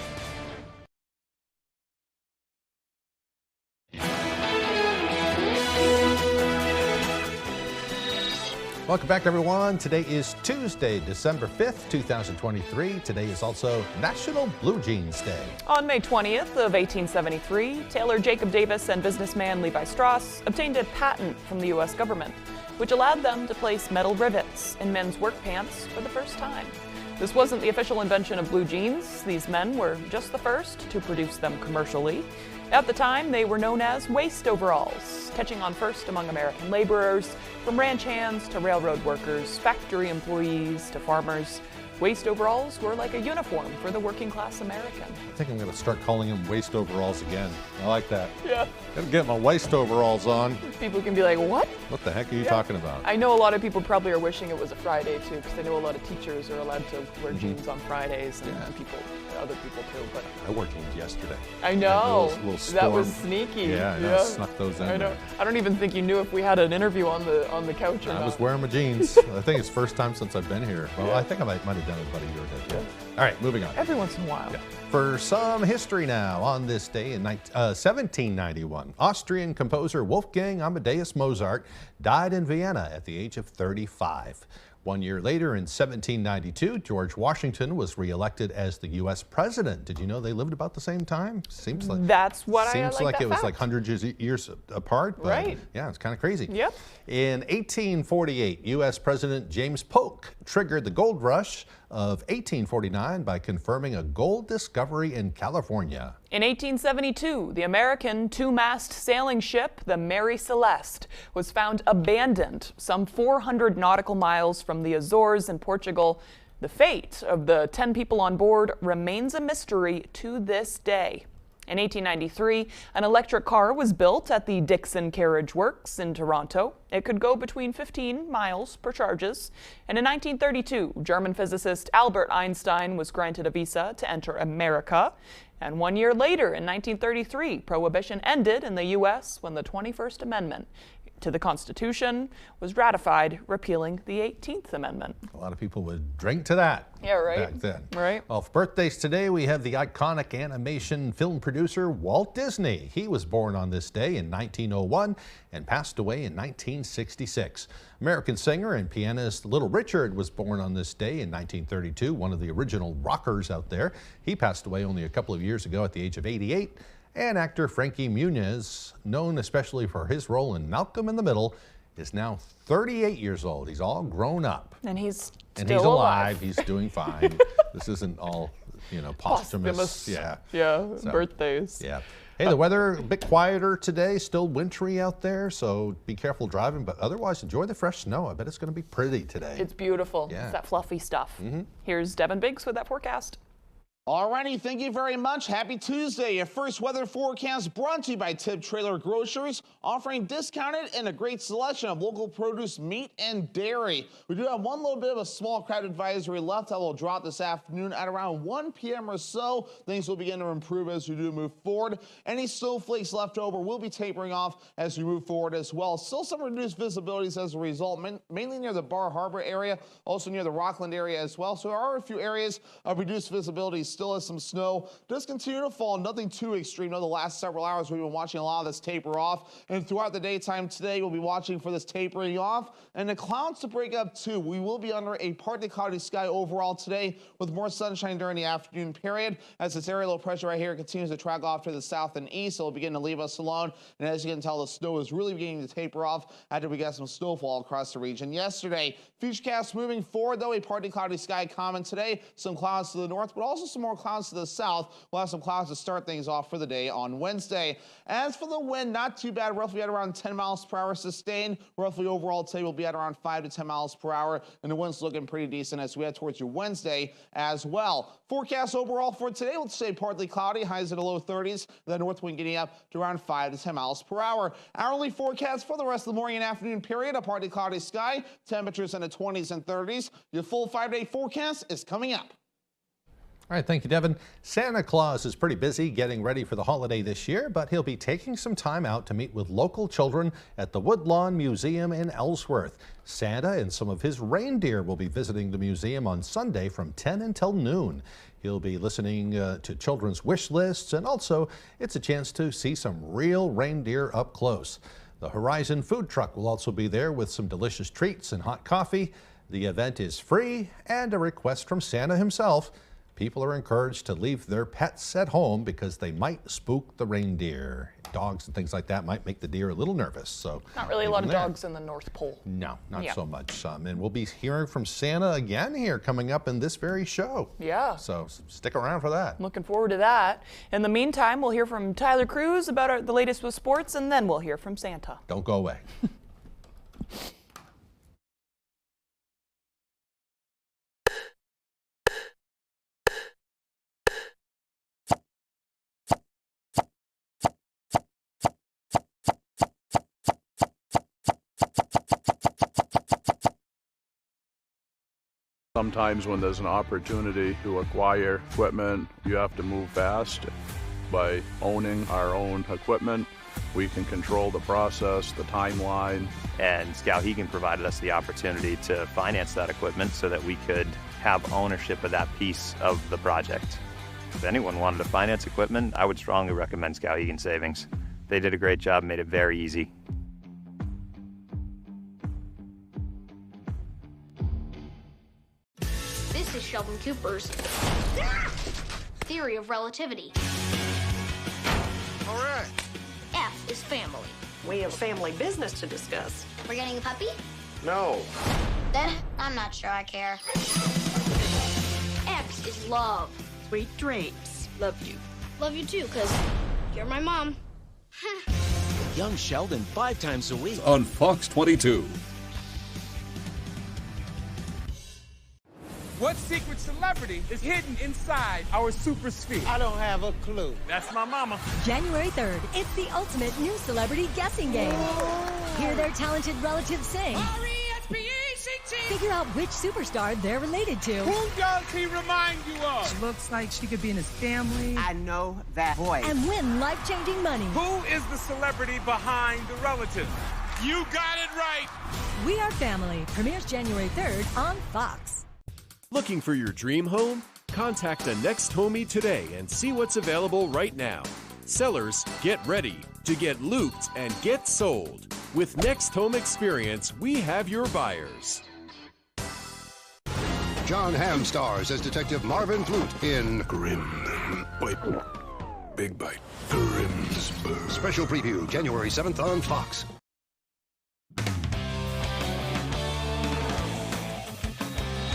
Welcome back, everyone. Today is Tuesday, December 5th, 2023. Today is also National Blue Jeans Day. On May 20th of 1873, tailor Jacob Davis and businessman Levi Strauss obtained a patent from the U.S. government, which allowed them to place metal rivets in men's work pants for the first time. This wasn't the official invention of blue jeans. These men were just the first to produce them commercially. At the time, they were known as waist overalls, catching on first among American laborers, from ranch hands to railroad workers, factory employees to farmers. Waist overalls were like a uniform for the working class American. I think I'm going to start calling them waist overalls again. I like that. Yeah. Gotta get my waist overalls on. People can be like, what? What the heck are you talking about? I know a lot of people probably are wishing it was a Friday too, because I know a lot of teachers are allowed to wear jeans on Fridays, and other people too. But I wore jeans yesterday. I know. Little that was storm. sneaky. Yeah, I know. Snuck those in I know. there. I don't even think you knew if we had an interview on the couch or not. I was wearing my jeans. I think it's the first time since I've been here. Well, I think I might have done it about a year ago too. All right, moving on. Every once in a while. Yeah. For some history now, on this day in 1791, Austrian composer Wolfgang Amadeus Mozart died in Vienna at the age of 35. 1 year later, in 1792, George Washington was reelected as the U.S. president. Did you know they lived about the same time? Seems like that's what I seems like that it was fact. like hundreds of years apart. But right. Yeah, it's kind of crazy. Yep. In 1848, U.S. President James Polk triggered the gold rush of 1849 by confirming a gold discovery in California. In 1872, the American two-mast sailing ship, the Mary Celeste, was found abandoned some 400 nautical miles from the Azores in Portugal. The fate of the 10 people on board remains a mystery to this day. In 1893, an electric car was built at the Dixon Carriage Works in Toronto. It could go between 15 miles per charges. And in 1932, German physicist Albert Einstein was granted a visa to enter America. And 1 year later, in 1933, prohibition ended in the U.S. when the 21st Amendment to the Constitution was ratified, repealing the 18th Amendment. A lot of people would drink to that. Yeah, right. Back then. Right. Well, for birthdays today, we have the iconic animation film producer Walt Disney. He was born on this day in 1901 and passed away in 1966. American singer and pianist Little Richard was born on this day in 1932, one of the original rockers out there. He passed away only a couple of years ago at the age of 88. And actor Frankie Muniz, known especially for his role in Malcolm in the Middle, is now 38 years old. He's all grown up. And he's And still he's alive. alive. He's doing fine. This isn't all, posthumous. Yeah. Yeah, So, birthdays. Yeah. Hey, the weather a bit quieter today, still wintry out there, so be careful driving, but otherwise enjoy the fresh snow. I bet it's going to be pretty today. It's beautiful. Yeah. It's that fluffy stuff. Here's Devin Biggs with that forecast. Alrighty, thank you very much. Happy Tuesday. Your first weather forecast brought to you by Tip Trailer Grocers, offering discounted and a great selection of local produce, meat, and dairy. We do have one little bit of a small crowd advisory left that will drop this afternoon at around 1 p.m. or so. Things will begin to improve as we do move forward. Any snowflakes left over will be tapering off as we move forward as well. Still some reduced visibilities as a result, mainly near the Bar Harbor area, also near the Rockland area as well. So there are a few areas of reduced visibility. Still has some snow. Does continue to fall. Nothing too extreme. The last several hours we've been watching a lot of this taper off. And throughout the daytime today, we'll be watching for this tapering off and the clouds to break up too. We will be under a partly cloudy sky overall today with more sunshine during the afternoon period as this area low pressure right here continues to track off to the south and east. It'll begin to leave us alone. And as you can tell, the snow is really beginning to taper off after we got some snowfall across the region yesterday. Futurecast moving forward though, a partly cloudy sky common today. Some clouds to the north, but also some some more clouds to the south. We'll have some clouds to start things off for the day on Wednesday. As for the wind, not too bad, roughly at around 10 miles per hour sustained. Roughly overall today will be at around 5 to 10 miles per hour, and the wind's looking pretty decent as we head towards your Wednesday as well. Forecast overall for today, let's say partly cloudy, highs in the low 30s, the north wind getting up to around 5 to 10 miles per hour. Hourly forecast for the rest of the morning and afternoon period, a partly cloudy sky, temperatures in the 20s and 30s. Your full 5-day forecast is coming up. All right, thank you, Devin. Santa Claus is pretty busy getting ready for the holiday this year, but he'll be taking some time out to meet with local children at the Woodlawn Museum in Ellsworth. Santa and some of his reindeer will be visiting the museum on Sunday from 10 until noon. He'll be listening to children's wish lists, and also it's a chance to see some real reindeer up close. The Horizon food truck will also be there with some delicious treats and hot coffee. The event is free and a request from Santa himself. People are encouraged to leave their pets at home because they might spook the reindeer. Dogs and things like that might make the deer a little nervous. So not really a lot of dogs in the North Pole. No, not so much. And we'll be hearing from Santa again here coming up in this very show. Yeah. So stick around for that. Looking forward to that. In the meantime, we'll hear from Tyler Cruz about the latest with sports, and then we'll hear from Santa. Don't go away. Sometimes when there's an opportunity to acquire equipment, you have to move fast. By owning our own equipment, we can control the process, the timeline. And Skowhegan provided us the opportunity to finance that equipment so that we could have ownership of that piece of the project. If anyone wanted to finance equipment, I would strongly recommend Skowhegan Savings. They did a great job, made it very easy. This is Sheldon Cooper's theory of relativity. All right. F is family. We have family business to discuss. We're getting a puppy? No. Then I'm not sure I care. X is love. Sweet dreams. Love you. Love you too, because you're my mom. Young Sheldon 5 times a week. On Fox 22. What secret celebrity is hidden inside our super sphere? I don't have a clue. That's my mama. January 3rd, it's the ultimate new celebrity guessing game. Hear their talented relatives sing. R-E-S-P-E-C-T. Figure out which superstar they're related to. Who does he remind you of? She looks like she could be in his family. I know that voice. And win life-changing money. Who is the celebrity behind the relative? You got it right. We Are Family premieres January 3rd on Fox. Looking for your dream home? Contact a Next Homie today and see what's available right now. Sellers, get ready to get looped and get sold. With Next Home Experience, we have your buyers. John Hamm stars as Detective Marvin Flute in Grim Bite. Big Bite. Grimsburg. Special preview January 7th on Fox.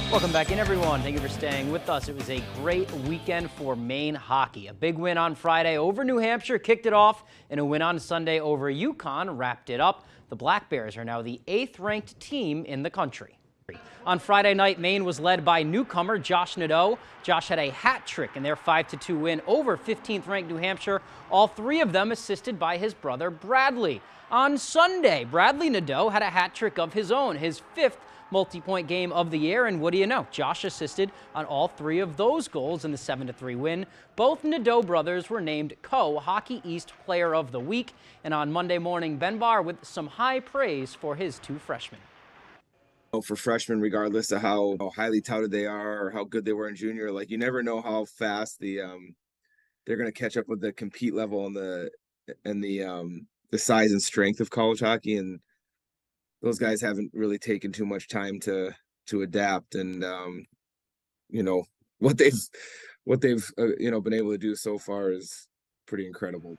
Welcome back in, everyone. Thank you for staying with us. It was a great weekend for Maine hockey. A big win on Friday over New Hampshire kicked it off, and a win on Sunday over UConn wrapped it up. The Black Bears are now the 8th-ranked team in the country. On Friday night, Maine was led by newcomer Josh Nadeau. Josh had a hat trick in their 5-2 win over 15th-ranked New Hampshire, all three of them assisted by his brother Bradley. On Sunday, Bradley Nadeau had a hat trick of his own, his 5th multi-point game of the year, and what do you know? Josh assisted on all three of those goals in the 7-3 win. Both Nadeau brothers were named Co-Hockey East Player of the Week, and on Monday morning, Ben Barr with some high praise for his two freshmen. For freshmen, regardless of how highly touted they are or how good they were in junior, like you never know how fast they're going to catch up with the compete level and the size and strength of college hockey, and those guys haven't really taken too much time to adapt, and what they've been able to do so far is pretty incredible.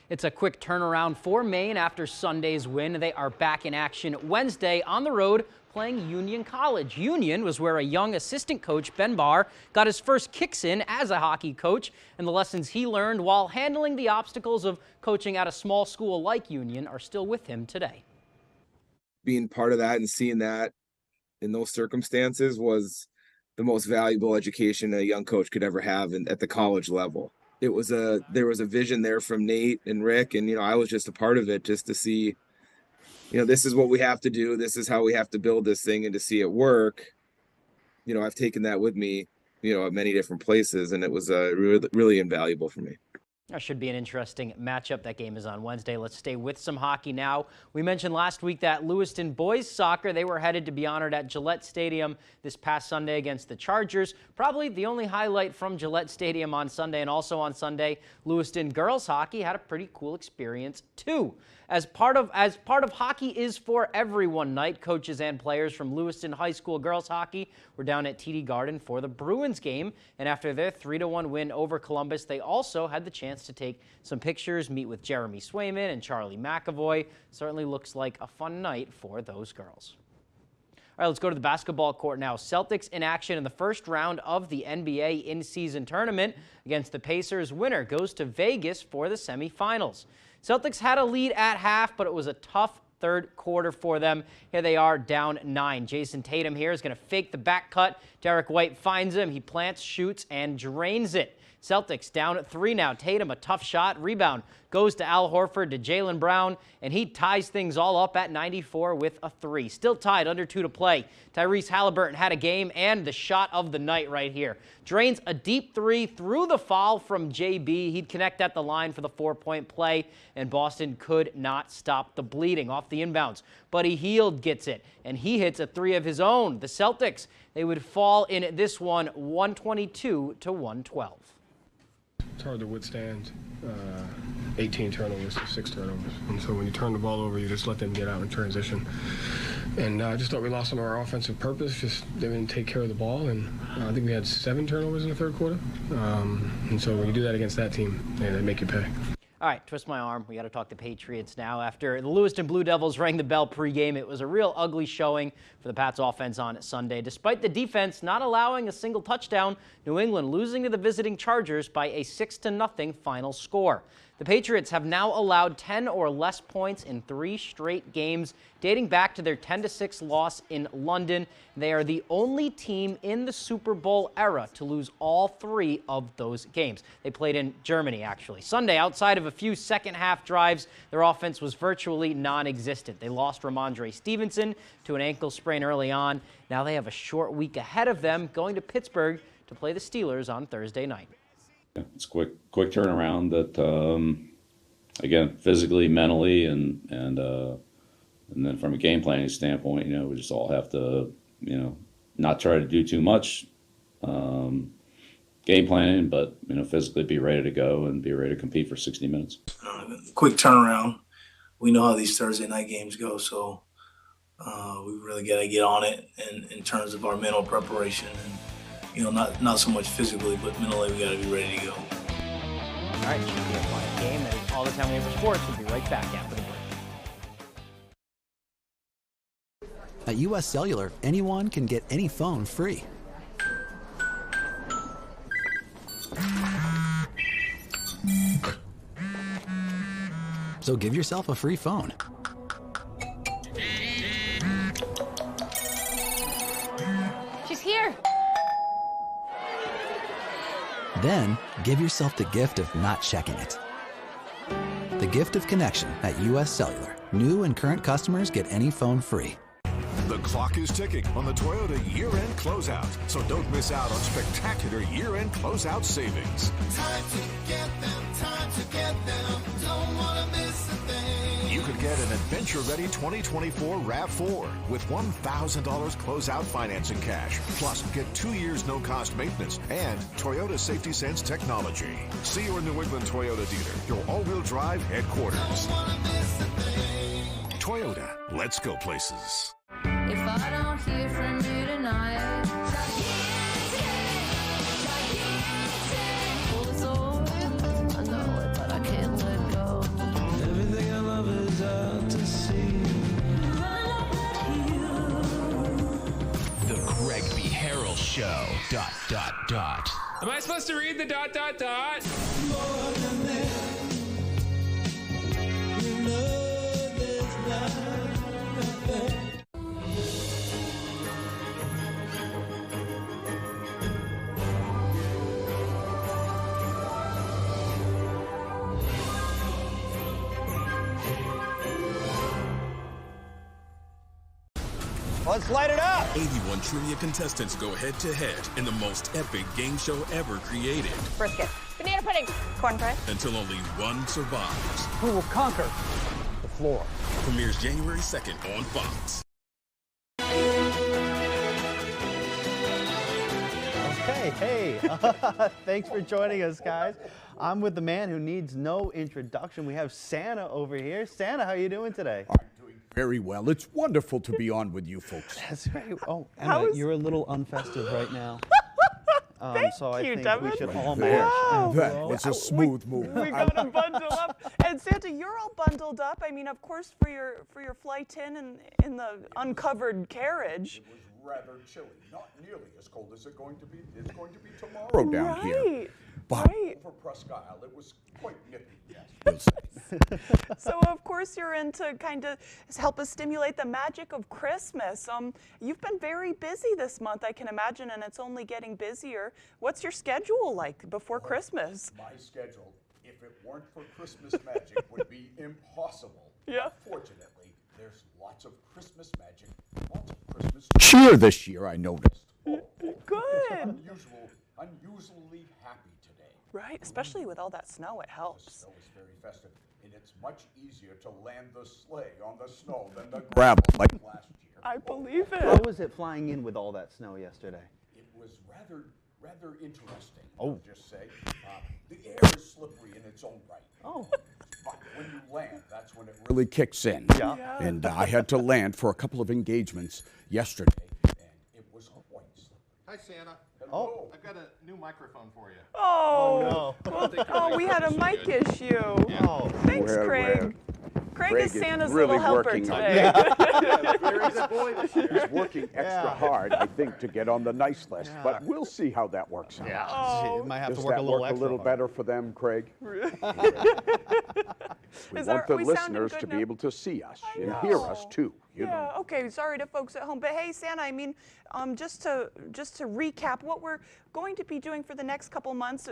It's a quick turnaround for Maine after Sunday's win. They are back in action Wednesday on the road playing Union College. Union was where a young assistant coach, Ben Barr, got his first kicks in as a hockey coach, and the lessons he learned while handling the obstacles of coaching at a small school like Union are still with him today. Being part of that and seeing that in those circumstances was the most valuable education a young coach could ever have at the college level. There was a vision there from Nate and Rick, and I was just a part of it, just to see, this is what we have to do, this is how we have to build this thing, and to see it work. I've taken that with me, at many different places, and it was really, really invaluable for me. That should be an interesting matchup. That game is on Wednesday. Let's stay with some hockey now. We mentioned last week that Lewiston boys soccer, they were headed to be honored at Gillette Stadium this past Sunday against the Chargers. Probably the only highlight from Gillette Stadium on Sunday. And also on Sunday, Lewiston girls hockey had a pretty cool experience too. As part of Hockey is for Everyone night, coaches and players from Lewiston High School girls hockey were down at TD Garden for the Bruins game. And after their 3-1 win over Columbus, they also had the chance to take some pictures, meet with Jeremy Swayman and Charlie McAvoy. Certainly looks like a fun night for those girls. All right, let's go to the basketball court now. Celtics in action in the first round of the NBA in-season tournament against the Pacers. Winner goes to Vegas for the semifinals. Celtics had a lead at half, but it was a tough third quarter for them. Here they are down 9. Jason Tatum here is going to fake the back cut. Derek White finds him. He plants, shoots, and drains it. Celtics down at 3 now. Tatum, a tough shot. Rebound goes to Al Horford, to Jaylen Brown, and he ties things all up at 94 with a 3. Still tied, under 2 to play. Tyrese Halliburton had a game and the shot of the night right here. Drains a deep 3 through the foul from JB. He'd connect at the line for the 4-point play, and Boston could not stop the bleeding off the inbounds. Buddy Hield gets it, and he hits a 3 of his own. The Celtics, they would fall in this one 122 to 112. It's hard to withstand 18 turnovers to 6 turnovers. And so when you turn the ball over, you just let them get out in transition. And I just thought we lost some of our offensive purpose. Just they didn't take care of the ball. And I think we had 7 turnovers in the third quarter. And so when you do that against that team, they make you pay. All right, twist my arm. We got to talk the Patriots now. After the Lewiston Blue Devils rang the bell pregame, it was a real ugly showing for the Pats offense on Sunday. Despite the defense not allowing a single touchdown, New England losing to the visiting Chargers by a 6-0 final score. The Patriots have now allowed 10 or less points in 3 straight games, dating back to their 10-6 loss in London. They are the only team in the Super Bowl era to lose all 3 of those games. They played in Germany, actually. Sunday, outside of a few second-half drives, their offense was virtually non-existent. They lost Ramondre Stevenson to an ankle sprain early on. Now they have a short week ahead of them, going to Pittsburgh to play the Steelers on Thursday night. It's quick turnaround that, again, physically, mentally, and then from a game planning standpoint, we just all have to, not try to do too much game planning, but, physically be ready to go and be ready to compete for 60 minutes. Quick turnaround. We know how these Thursday night games go, so we really got to get on it in terms of our mental preparation and, not so much physically, but mentally we got to be ready to go. All right, should be a fun game. That is all the time we have for sports. We'll be right back after the break. At US Cellular, anyone can get any phone free. So give yourself a free phone. She's here. Then, give yourself the gift of not checking it. The gift of connection at US Cellular. New and current customers get any phone free. The clock is ticking on the Toyota year-end closeout, so don't miss out on spectacular year-end closeout savings. Time to get them, don't wanna miss a thing. You could get an adventure-ready 2024 RAV4 with $1,000 closeout financing cash. Plus, get 2 years no-cost maintenance and Toyota Safety Sense technology. See your New England Toyota dealer, your all-wheel drive headquarters. Don't wanna miss a thing. Toyota, let's go places. If I don't hear from you tonight, pull us over. I know it, but I can't let go. Everything I love is out to sea. dot. Am I supposed to read the dot, dot, dot? More than that, you know there's nothing. Let's light it up! 81 trivia contestants go head-to-head in the most epic game show ever created. Brisket. Banana pudding. Cornbread. Until only one survives. Who will conquer the floor? Premieres January 2nd on Fox. Okay, hey, thanks for joining us, guys. I'm with the man who needs no introduction. We have Santa over here. Santa, how are you doing today? Very well. It's wonderful to be on with you folks. That's right. Oh, Emma, you're a little unfestive right now. So I think we should all match. Wow. That was a smooth move. We gotta bundle up. And Santa, you're all bundled up. I mean, of course, for your flight in the uncovered carriage. It was rather chilly. Not nearly as cold as it's going to be tomorrow down here. But over Presque Isle, it was quite nippy. Yes, we'll say. So of course you're in to kind of help us stimulate the magic of Christmas. You've been very busy this month, I can imagine, and it's only getting busier. What's your schedule like before Christmas? My schedule, if it weren't for Christmas magic, would be impossible. Yeah. Fortunately, there's lots of Christmas magic, lots of Christmas cheer this year, I noticed. Good. Unusually happy today. Right, especially with all that snow, it helps. The snow is very festive, and it's much easier to land the sleigh on the snow than the gravel like last year. I believe it. How was it flying in with all that snow yesterday? It was rather interesting, Oh. I'll just say. The air is slippery in its own right. Oh. But when you land, that's when it really kicks in. Yeah. And I had to land for a couple of engagements yesterday, and it was quite slippery. Hi, Santa. Oh. I've got a new microphone for you. Oh, no. We had a mic issue. Yeah. Oh, thanks, Well, Craig. Craig is Santa's really little helper working on today. Very good boy this year. He's working extra hard, I think, to get on the nice list, but we'll see how that works out. Yeah, Oh. might have Does to work that a little work extra a little hard. better for them, Craig? We Is want our- the we sounding listeners good to now? be able to see us and know. hear us too. You know. Yeah, okay, sorry to folks at home. But hey, Santa, I mean, just to recap what we're going to be doing for the next couple months,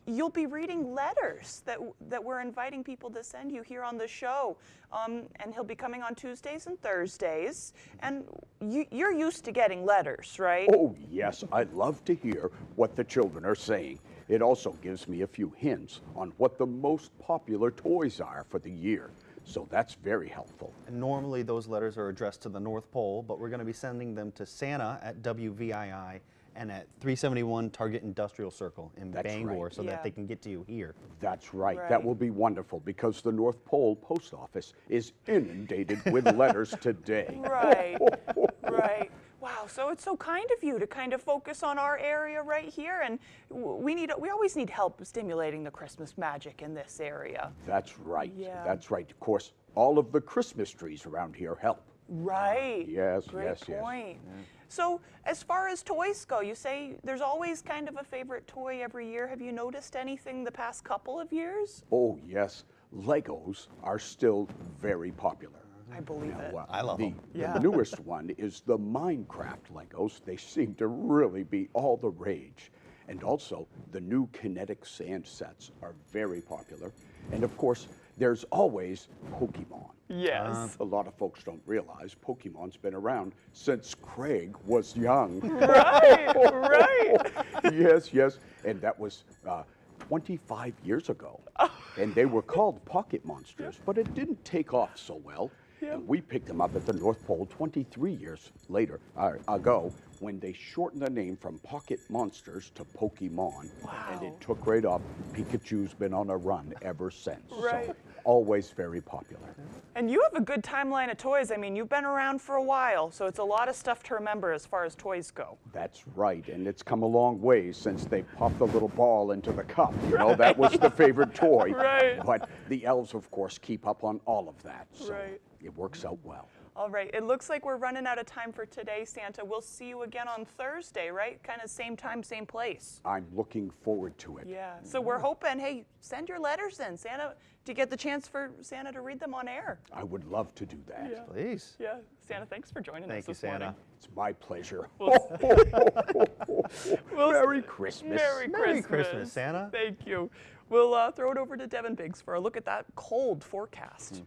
you'll be reading letters that we're inviting people to send you here on the show. And he'll be coming on Tuesdays and Thursdays. And you're used to getting letters, right? Oh, yes, I love to hear what the children are saying. It also gives me a few hints on what the most popular toys are for the year. So that's very helpful. And normally those letters are addressed to the North Pole, but we're going to be sending them to Santa at WVII and at 371 Target Industrial Circle in Bangor, right. so that they can get to you here. That's right. Right. That will be wonderful because the North Pole Post Office is inundated with letters today. Right, right. Wow, so it's so kind of you to kind of focus on our area right here, and we always need help stimulating the Christmas magic in this area. That's right. Yeah. That's right. Of course, all of the Christmas trees around here help. Right. Yes, Great yes, yes. point. So as far as toys go, you say there's always kind of a favorite toy every year. Have you noticed anything the past couple of years? Oh, yes. Legos are still very popular. I believe it. I love them. The newest one is the Minecraft Legos. They seem to really be all the rage. And also, the new kinetic sand sets are very popular. And of course, there's always Pokemon. Yes. A lot of folks don't realize Pokemon's been around since Craig was young. Right, right. Yes, yes. And that was 25 years ago. And they were called Pocket Monsters, but it didn't take off so well. And we picked them up at the North Pole 23 years ago when they shortened the name from Pocket Monsters to Pokemon. Wow. And it took right off. Pikachu's been on a run ever since. Right. So always very popular. And you have a good timeline of toys. I mean, you've been around for a while, so it's a lot of stuff to remember as far as toys go. That's right, and it's come a long way since they popped the little ball into the cup. You know, that was the favorite toy. Right. But the elves, of course, keep up on all of that. So Right. it works out well. All right. It looks like we're running out of time for today, Santa. We'll see you again on Thursday, right? Kind of same time, same place. I'm looking forward to it. Yeah. So we're hoping, hey, send your letters in, Santa, to get the chance for Santa to read them on air. I would love to do that. Yeah. Please. Yeah. Santa, thanks for joining us Thank you, this morning. Santa. It's my pleasure. We'll Merry Christmas. Merry Christmas, Santa. Thank you. We'll throw it over to Devin Biggs for a look at that cold forecast.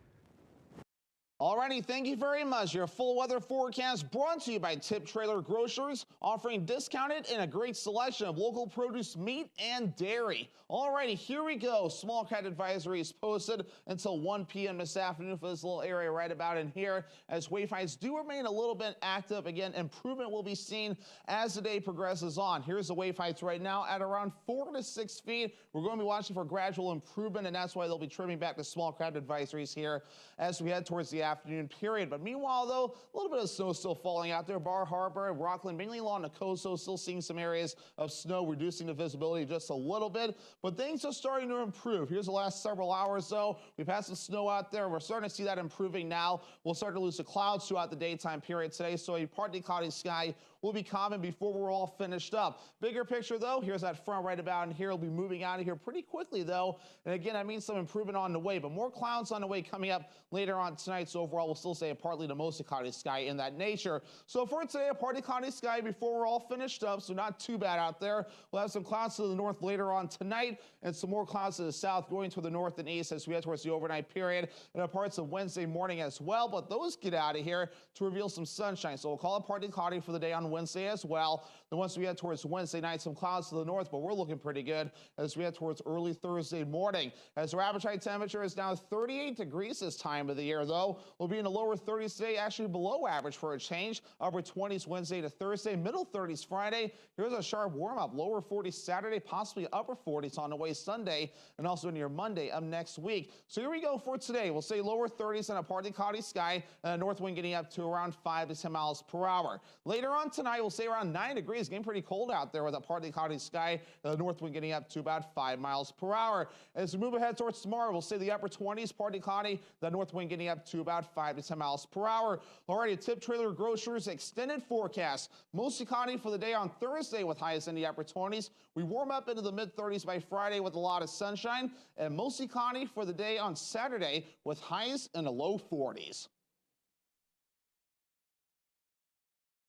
Alrighty, thank you very much. Your full weather forecast brought to you by Tip Trailer Grocers, offering discounted and a great selection of local produce, meat, and dairy. Alrighty, here we go. Small cat advisory is posted until 1 p.m. this afternoon for this little area right about in here, as wave heights do remain a little bit active. Again, improvement will be seen as the day progresses on. Here's the wave heights right now at around 4 to 6 feet. We're going to be watching for gradual improvement, and that's why they'll be trimming back the small cat advisories here as we head towards the afternoon period. But meanwhile, though, a little bit of snow still falling out there. Bar Harbor, Rockland, mainly along the coast, so still seeing some areas of snow, reducing the visibility just a little bit. But things are starting to improve. Here's the last several hours, though. We've had some snow out there. We're starting to see that improving now. We'll start to lose the clouds throughout the daytime period today, so a partly cloudy sky will be common before we're all finished up. Bigger picture, though, here's that front right about in here. It'll be moving out of here pretty quickly, though. And again, I mean some improvement on the way, but more clouds on the way coming up later on tonight. So overall, we'll still say a partly to mostly cloudy sky in that nature. So for today, a partly cloudy sky before we're all finished up, so not too bad out there. We'll have some clouds to the north later on tonight, and some more clouds to the south going to the north and east as we head towards the overnight period and parts of Wednesday morning as well. But those get out of here to reveal some sunshine. So we'll call it partly cloudy for the day on Wednesday as well. Then once we head towards Wednesday night, some clouds to the north, but we're looking pretty good as we head towards early Thursday morning. As our average high temperature is now 38 degrees this time of the year, though. We'll be in the lower 30s today, actually below average for a change. Upper 20s Wednesday to Thursday, middle 30s Friday. Here's a sharp warm-up, lower 40s Saturday, possibly upper 40s on the way Sunday, and also near Monday of next week. So here we go for today. We'll say lower 30s and a partly cloudy sky, and a north wind getting up to around 5 to 10 miles per hour. Later on tonight, we'll say around 9 degrees, getting pretty cold out there with a partly cloudy sky, the north wind getting up to about 5 miles per hour. As we move ahead towards tomorrow, we'll say the upper 20s, partly cloudy, the north wind getting up to about 5 to 10 miles per hour. Already, Tip Trailer Grocers extended forecast. Mostly cloudy for the day on Thursday with highs in the upper 20s. We warm up into the mid-30s by Friday with a lot of sunshine, and mostly cloudy for the day on Saturday with highs in the low 40s.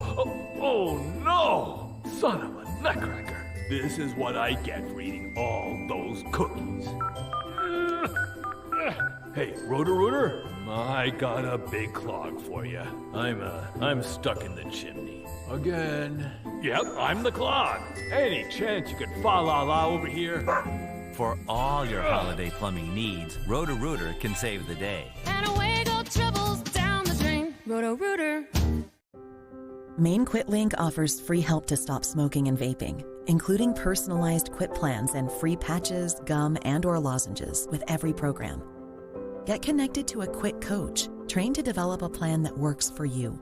Oh no! Son of a nutcracker. This is what I get for eating all those cookies. Hey, Roto-Rooter, I got a big clog for you. I'm stuck in the chimney. Again. Yep, I'm the clog. Any chance you could fa la la over here? For all your holiday plumbing needs, Roto-Rooter can save the day. And away go troubles down the drain. Roto-Rooter. Maine QuitLink offers free help to stop smoking and vaping, including personalized quit plans and free patches, gum, and/or lozenges with every program. Get connected to a quit coach, trained to develop a plan that works for you.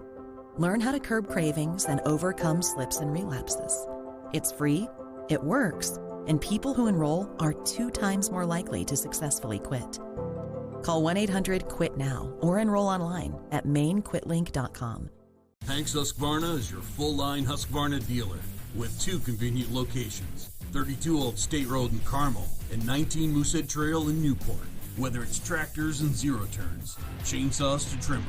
Learn how to curb cravings and overcome slips and relapses. It's free, it works, and people who enroll are 2 times more likely to successfully quit. Call 1-800-QUIT-NOW or enroll online at mainequitlink.com. Hanks Husqvarna is your full-line Husqvarna dealer with 2 convenient locations, 32 Old State Road in Carmel and 19 Moosehead Trail in Newport. Whether it's tractors and zero turns, chainsaws to trimmers,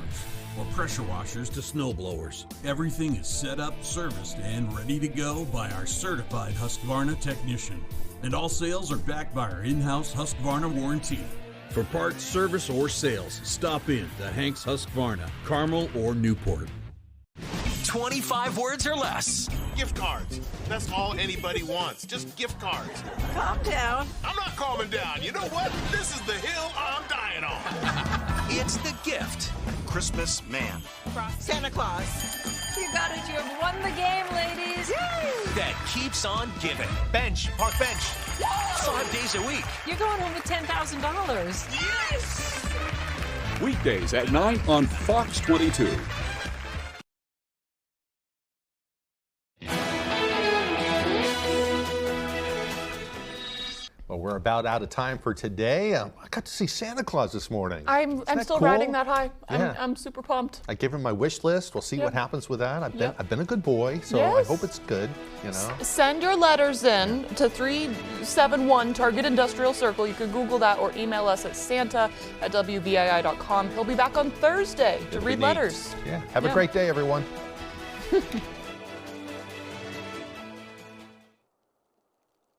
or pressure washers to snow blowers, everything is set up, serviced, and ready to go by our certified Husqvarna technician. And all sales are backed by our in-house Husqvarna warranty. For parts, service, or sales, stop in to Hanks Husqvarna, Carmel or Newport. 25 words or less. Gift cards. That's all anybody wants. Just gift cards. Calm down. I'm not calming down. You know what? This is the hill I'm dying on. It's the gift. Christmas man. Santa Claus. You got it. You have won the game, ladies. Yay! That keeps on giving. Bench. Park bench. Yay! 5 days a week. You're going home with $10,000. Yes! Weekdays at 9 on Fox 22. Well, we're about out of time for today. I got to see Santa Claus this morning. I'm still cool? riding that high. Yeah. I'm super pumped. I gave him my wish list. We'll see what happens with that. I've been a good boy, so I Yes. hope it's good. You know. Send your letters in to 371 Target Industrial Circle. You can Google that or email us at santa@wvii.com. He'll be back on Thursday to It'll be read neat. letters. Yeah. Have a great day, everyone.